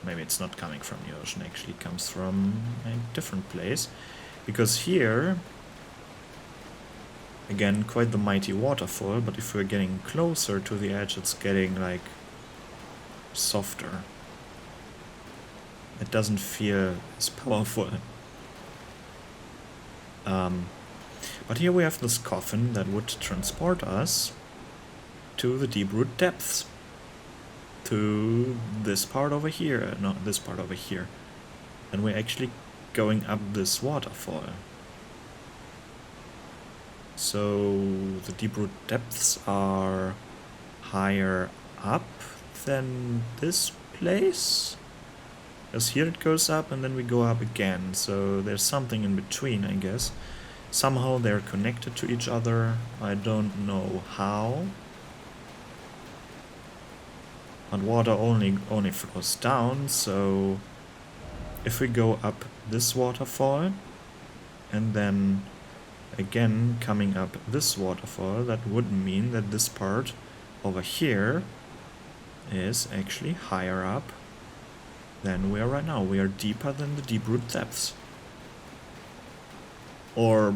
[SPEAKER 1] maybe it's not coming from the ocean, actually it comes from a different place. Because here, again, quite the mighty waterfall, but if we're getting closer to the edge, it's getting, like, softer. It doesn't feel as powerful. But here we have this coffin that would transport us to the deep root depths. To this part over here, no, this part over here. And we're actually going up this waterfall. So the deep root depths are higher up than this place? Because here it goes up and then we go up again, so there's something in between, I guess. Somehow they're connected to each other, I don't know how. But water only flows down, so if we go up this waterfall and then again coming up this waterfall, that would mean that this part over here is actually higher up than we are right now. We are deeper than the deep root depths. Or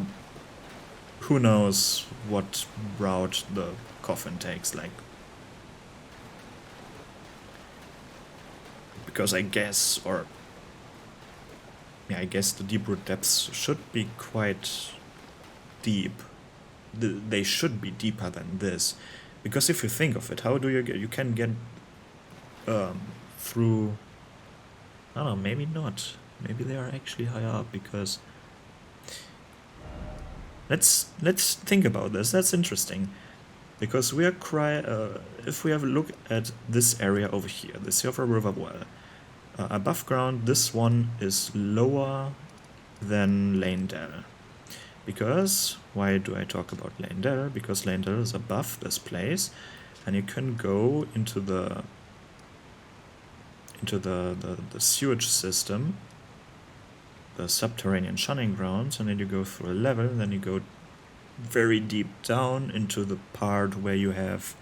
[SPEAKER 1] who knows what route the coffin takes, like. Because I guess, or yeah, I guess the deep root depths should be quite deep. They should be deeper than this, because if you think of it, how do you get? You can get through. I don't know. Maybe not. Maybe they are actually higher up because. Let's think about this. That's interesting, because we are if we have a look at this area over here, the Silver River well. Above ground, this one is lower than Lanedale. Because, why do I talk about Lanedale? Because Lanedale is above this place, and you can go into the sewage system, the subterranean shunning grounds, and then you go through a level, and then you go very deep down into the part where you have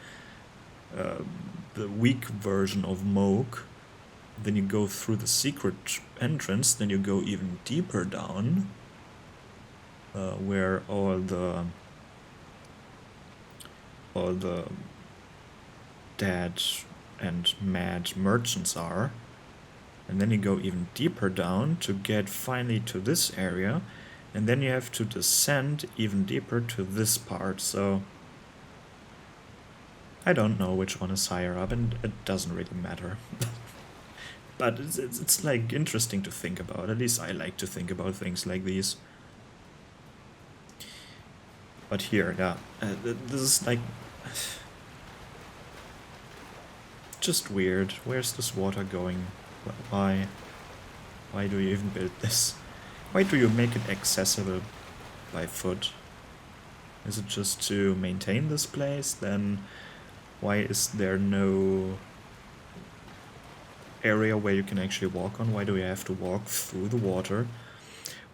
[SPEAKER 1] the weak version of Moog. Then you go through the secret entrance, then you go even deeper down, where all the dead and mad merchants are. And then you go even deeper down to get finally to this area, and then you have to descend even deeper to this part, so I don't know which one is higher up, and it doesn't really matter. But it's like interesting to think about. At least I like to think about things like these. But here, yeah, this is like just weird. Where's this water going? Why do you even build this? Why do you make it accessible by foot? Is it just to maintain this place? Then why is there no area where you can actually walk on? Why do we have to walk through the water?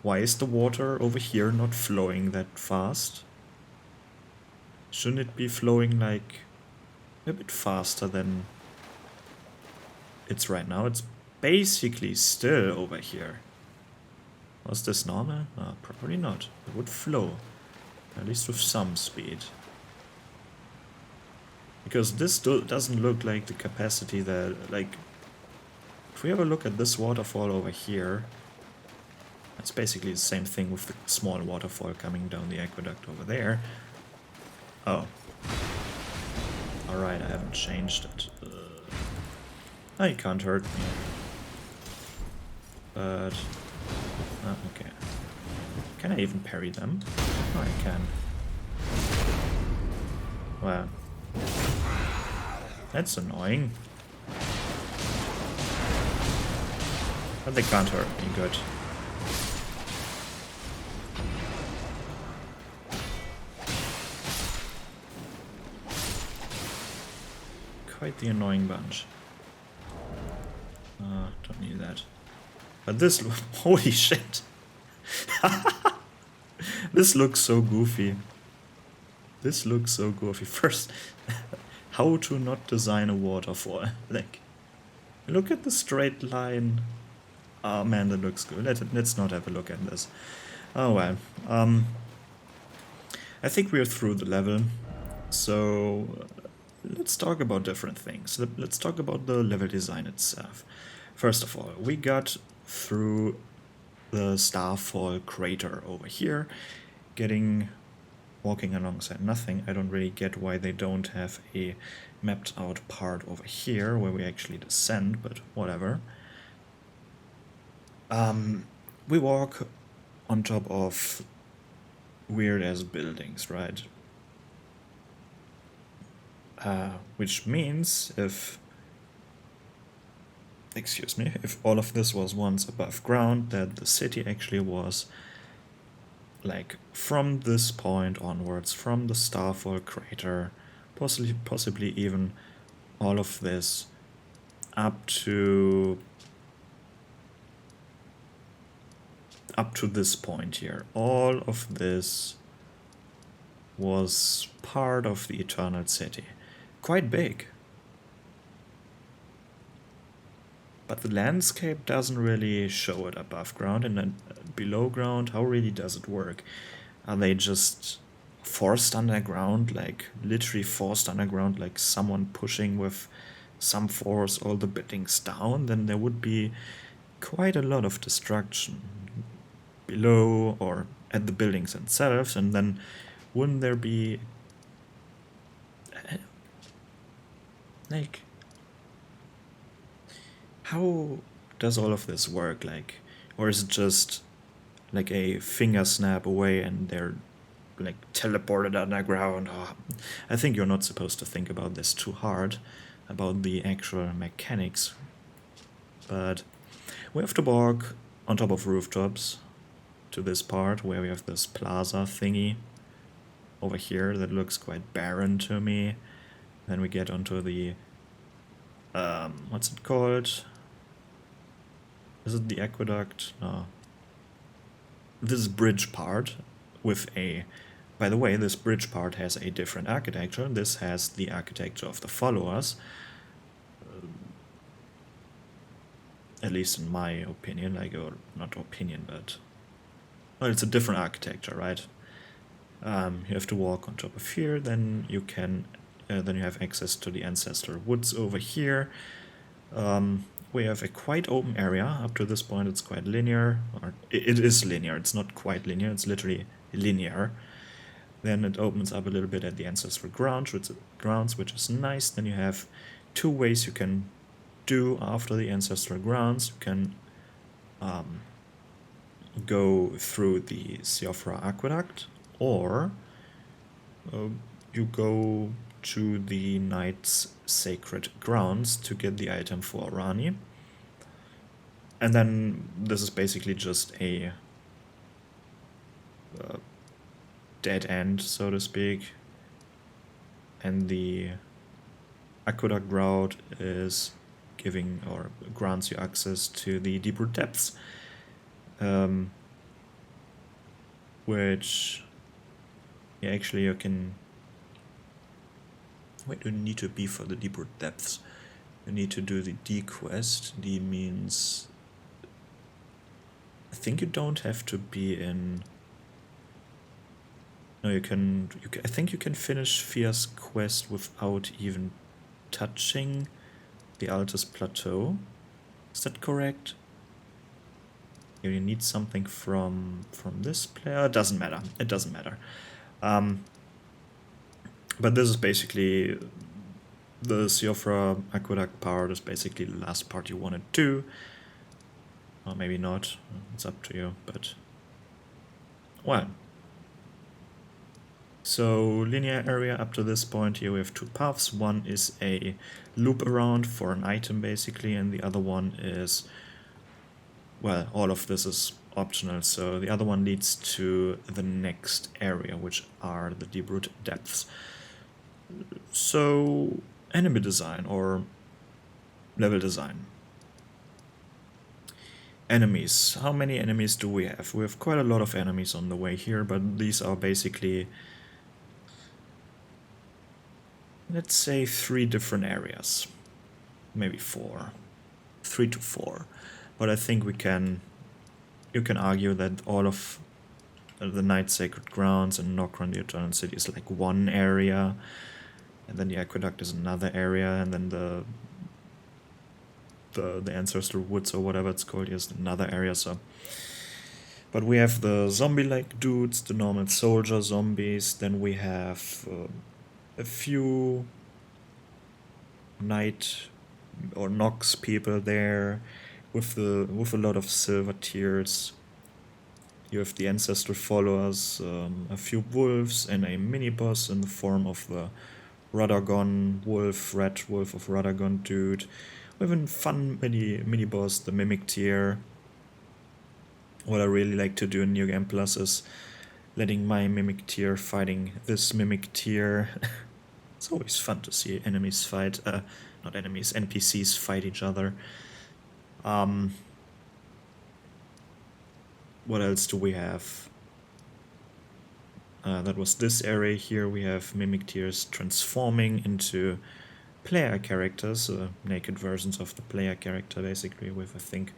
[SPEAKER 1] Why is the water over here not flowing that fast? Shouldn't it be flowing like a bit faster than it's right now? It's basically still over here. Was this normal? No, probably not. It would flow, at least with some speed. Because this doesn't look like the capacity that, like, if we have a look at this waterfall over here, it's basically the same thing with the small waterfall coming down the aqueduct over there. Oh. Alright, I haven't changed it. Oh, you can't hurt me. But... okay. Can I even parry them? Oh, I can. Well... That's annoying. But they can't hurt me, good. Quite the annoying bunch. Don't need that. But this... Holy shit! This looks so goofy. This looks so goofy. First, how to not design a waterfall. Like, look at the straight line. Oh man, that looks good. Let's not have a look at this. Oh well. I think we're through the level. So, let's talk about different things. Let's talk about the level design itself. First of all, we got through the Starfall crater over here, walking alongside nothing. I don't really get why they don't have a mapped out part over here where we actually descend, but whatever. We walk on top of weird ass buildings, right? Which means if all of this was once above ground, that the city actually was like from this point onwards, from the Starfall crater, possibly even all of this up to this point here. All of this was part of the Eternal City. Quite big. But the landscape doesn't really show it above ground, and then below ground, how really does it work? Are they just forced underground, like literally forced underground, like someone pushing with some force all the buildings down? Then there would be quite a lot of destruction below or at the buildings themselves, and then wouldn't there be like, how does all of this work? Like, or is it just like a finger snap away and they're like teleported underground? Oh, I think you're not supposed to think about this too hard, about the actual mechanics. But we have to walk on top of rooftops to this part where we have this plaza thingy over here that looks quite barren to me. Then we get onto the what's it called? Is it the aqueduct? No. This bridge part with a... By the way, this bridge part has a different architecture. This has the architecture of the followers. At least in my opinion, like, or not opinion, but... Well, it's a different architecture, right? You have to walk on top of here, then you can... then you have access to the Ancestral Woods over here. We have a quite open area. Up to this point it's quite linear, or it is linear, it's not quite linear, it's literally linear. Then it opens up a little bit at the Ancestral Grounds, which is nice. Then you have two ways you can do after the Ancestral Grounds. You can go through the Siofra Aqueduct, or you go to the Knight's Sacred Grounds to get the item for Rani. And then this is basically just a dead end, so to speak. And the Aqueduct route is giving or grants you access to the deeper depths. which, yeah, actually you can. Wait, you need to be for the deeper depths. You need to do the D quest. D means. I think you don't have to be in. No, you can. I think you can finish Fia's quest without even touching the Altus Plateau. Is that correct? You need something from this player. It doesn't matter. It doesn't matter. But this is basically the Siofra Aqueduct part. Is basically the last part you want to do. Or maybe not. It's up to you. But well. So linear area up to this point here we have two paths. One is a loop around for an item basically, and the other one is, well, all of this is optional. So the other one leads to the next area, which are the deep root depths. So enemy design or level design. Enemies. How many enemies do we have? We have quite a lot of enemies on the way here, but these are basically, let's say, 3 different areas. Maybe 4. 3 to 4. But I think you can argue that all of the Night Sacred Grounds and Nokron, the Eternal City, is like one area, and then the Aqueduct is another area, and then the Ancestral Woods or whatever it's called is another area. So, but we have the zombie-like dudes, the normal soldier zombies. Then we have a few Night or Nox people there, with a lot of silver tiers. You have the ancestral followers, a few wolves, and a mini boss in the form of the Radagon wolf, red wolf of Radagon dude. We have a fun mini boss, the Mimic tier. What I really like to do in New Game Plus is letting my Mimic tier fighting this Mimic tier. It's always fun to see enemies fight, not enemies, NPCs fight each other. What else do we have? That was this area here. We have Mimic tiers transforming into player characters, naked versions of the player character, basically, with, I think,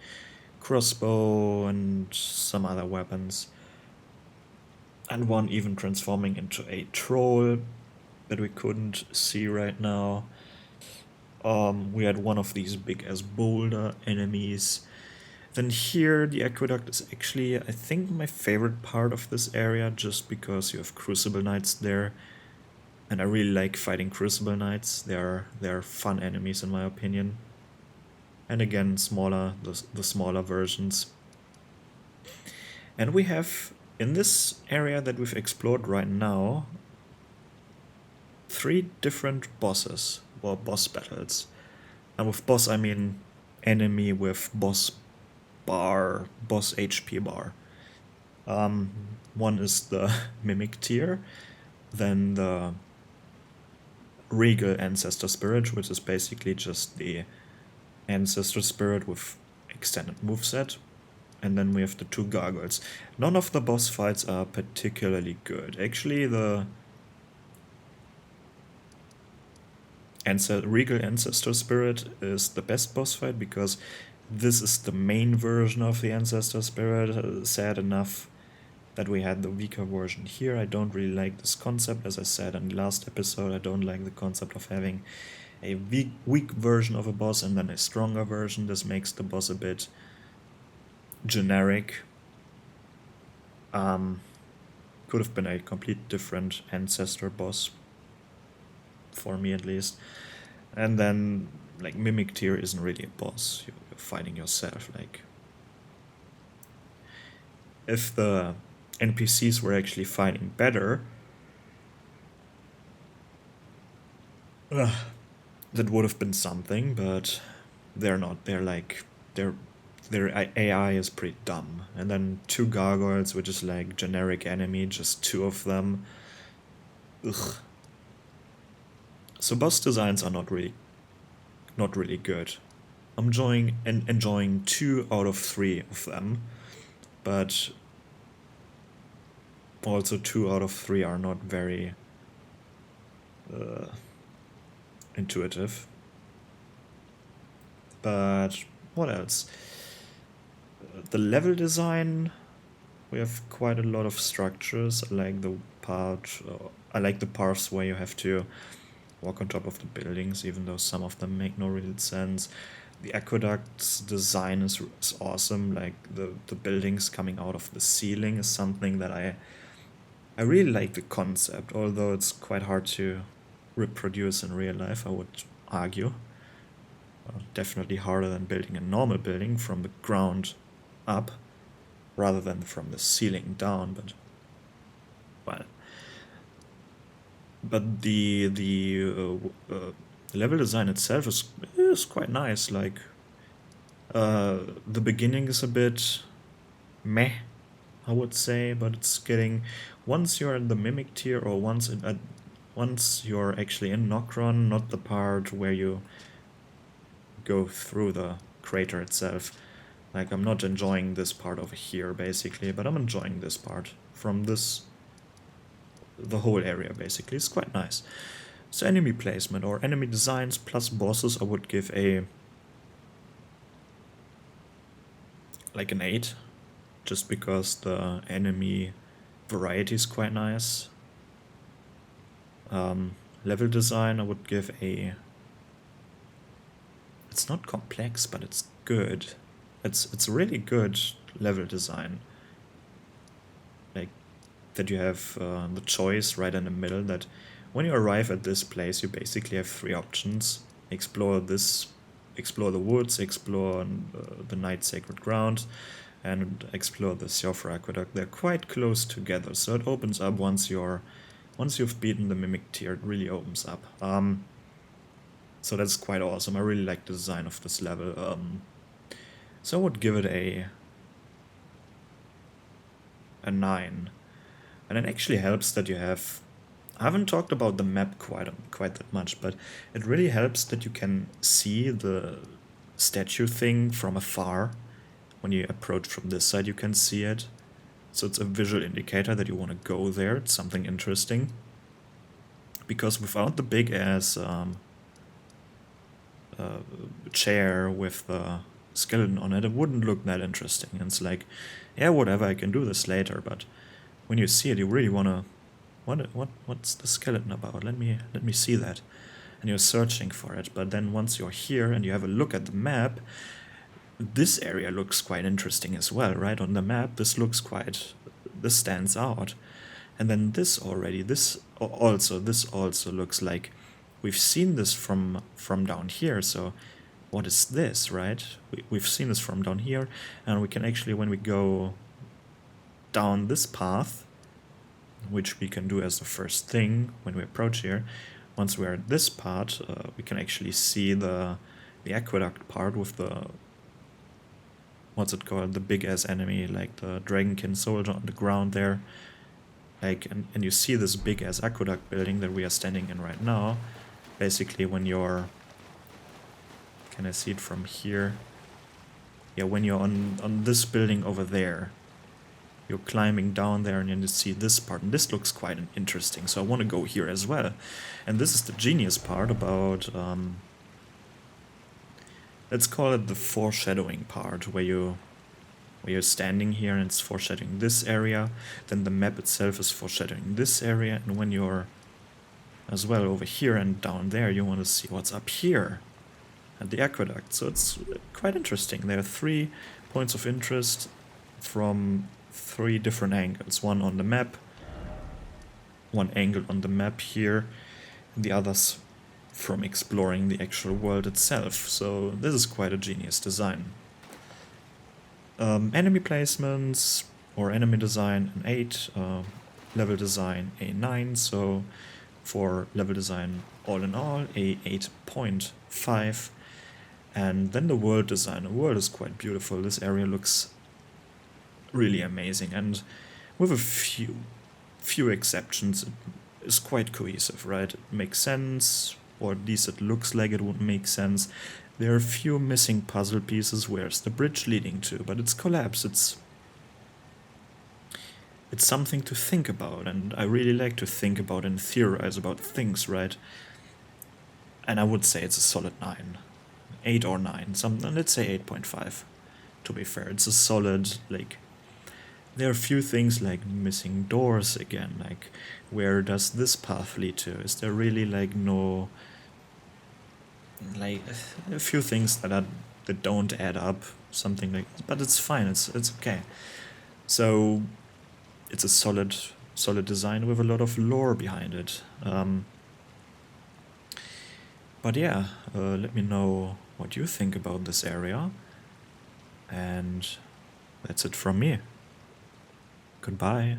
[SPEAKER 1] crossbow and some other weapons. And one even transforming into a troll that we couldn't see right now. We had one of these big as boulder enemies. Then here the Aqueduct is actually, I think, my favorite part of this area, just because you have Crucible Knights there. And I really like fighting Crucible Knights. They're fun enemies in my opinion. And again, the smaller versions. And we have, in this area that we've explored right now, 3 different bosses, or boss battles. And with boss I mean enemy with boss bar, boss HP bar. One is the Mimic tier, then the Regal Ancestor Spirit, which is basically just the Ancestor Spirit with extended moveset. And then we have the 2 gargoyles. None of the boss fights are particularly good. Actually, the Regal Ancestor Spirit is the best boss fight, because this is the main version of the Ancestor Spirit. Sad enough that we had the weaker version here. I don't really like this concept. As I said in the last episode, I don't like the concept of having a weak version of a boss and then a stronger version. This makes the boss a bit generic. Could have been a complete different Ancestor boss, for me at least. And then, like, Mimic tier isn't really a boss. You're fighting yourself. Like, if the NPCs were actually fighting better, that would have been something, but they're not. Their AI is pretty dumb. And then 2 gargoyles, which is like generic enemy, just 2 of them. Ugh. So boss designs are not really good. I'm enjoying 2 out of 3 of them, but Also 2 out of 3 are not very intuitive. But what else? The level design, we have quite a lot of structures. I like the parts where you have to walk on top of the buildings, even though some of them make no real sense. The aqueduct's design is awesome. Like the buildings coming out of the ceiling is something that I really like the concept, although it's quite hard to reproduce in real life, I would argue. Definitely harder than building a normal building from the ground up rather than from the ceiling down, but the level design itself is quite nice. Like the beginning is a bit meh, I would say, but it's getting, once you're in the mimic tier, or once you're actually in Nokron, not the part where you go through the crater itself. Like, I'm not enjoying this part over here, basically, but I'm enjoying this part from the whole area, basically. It's quite nice. So enemy placement or enemy designs plus bosses, I would give an 8, just because the enemy variety is quite nice. Level design, I would give it's not complex, but it's good. It's really good level design. Like, that you have the choice right in the middle, that when you arrive at this place, you basically have 3 options. Explore the woods, explore the Night Sacred Ground, and explore the Siofra Aqueduct. They're quite close together, so it opens up once you've beaten the Mimic tier, it really opens up. So that's quite awesome. I really like the design of this level. So I would give it a 9. And it actually helps that you have... I haven't talked about the map quite that much, but it really helps that you can see the statue thing from afar. When you approach from this side, you can see it. So it's a visual indicator that you want to go there. It's something interesting. Because without the big-ass chair with the skeleton on it, it wouldn't look that interesting. And it's like, yeah, whatever, I can do this later, but when you see it, you really want to... What's the skeleton about? Let me see that. And you're searching for it, but then once you're here and you have a look at the map, this area looks quite interesting as well, right? On the map, this stands out. And then this also looks like we've seen this from down here. So what is this, right? We've seen this from down here, and we can actually, when we go down this path, which we can do as the first thing when we approach here, once we're at this part, we can actually see the aqueduct part with the... what's it called? The big-ass enemy, like the Dragonkin soldier on the ground there. Like, and you see this big-ass aqueduct building that we are standing in right now. Basically, when you're... Can I see it from here? Yeah, when you're on this building over there, you're climbing down there and you see this part, and this looks quite interesting, so I want to go here as well. And this is the genius part about... let's call it the foreshadowing part, where you're standing here and it's foreshadowing this area, then the map itself is foreshadowing this area, and when you're as well over here and down there, you want to see what's up here at the aqueduct. So it's quite interesting. There are 3 points of interest from 3 different angles. One on the map, one angle on the map here, and the others from exploring the actual world itself. So this is quite a genius design. Enemy placements or enemy design an 8, level design a 9, so for level design all in all a 8.5. And then the world design. The world is quite beautiful. This area looks really amazing, and with a few exceptions, it is quite cohesive, right? It makes sense, or at least it looks like it would make sense. There are a few missing puzzle pieces. Where's the bridge leading to? But it's collapsed. it's something to think about, and I really like to think about and theorize about things, right? And I would say it's a solid 9. 8 or 9, let's say 8.5. To be fair, it's a solid, like, there are a few things like missing doors again, like, where does this path lead to? Is there really, like, no, like, a few things that don't add up, something like, but it's fine, it's okay. So, it's a solid design with a lot of lore behind it. But yeah, let me know what you think about this area. And that's it from me. Goodbye.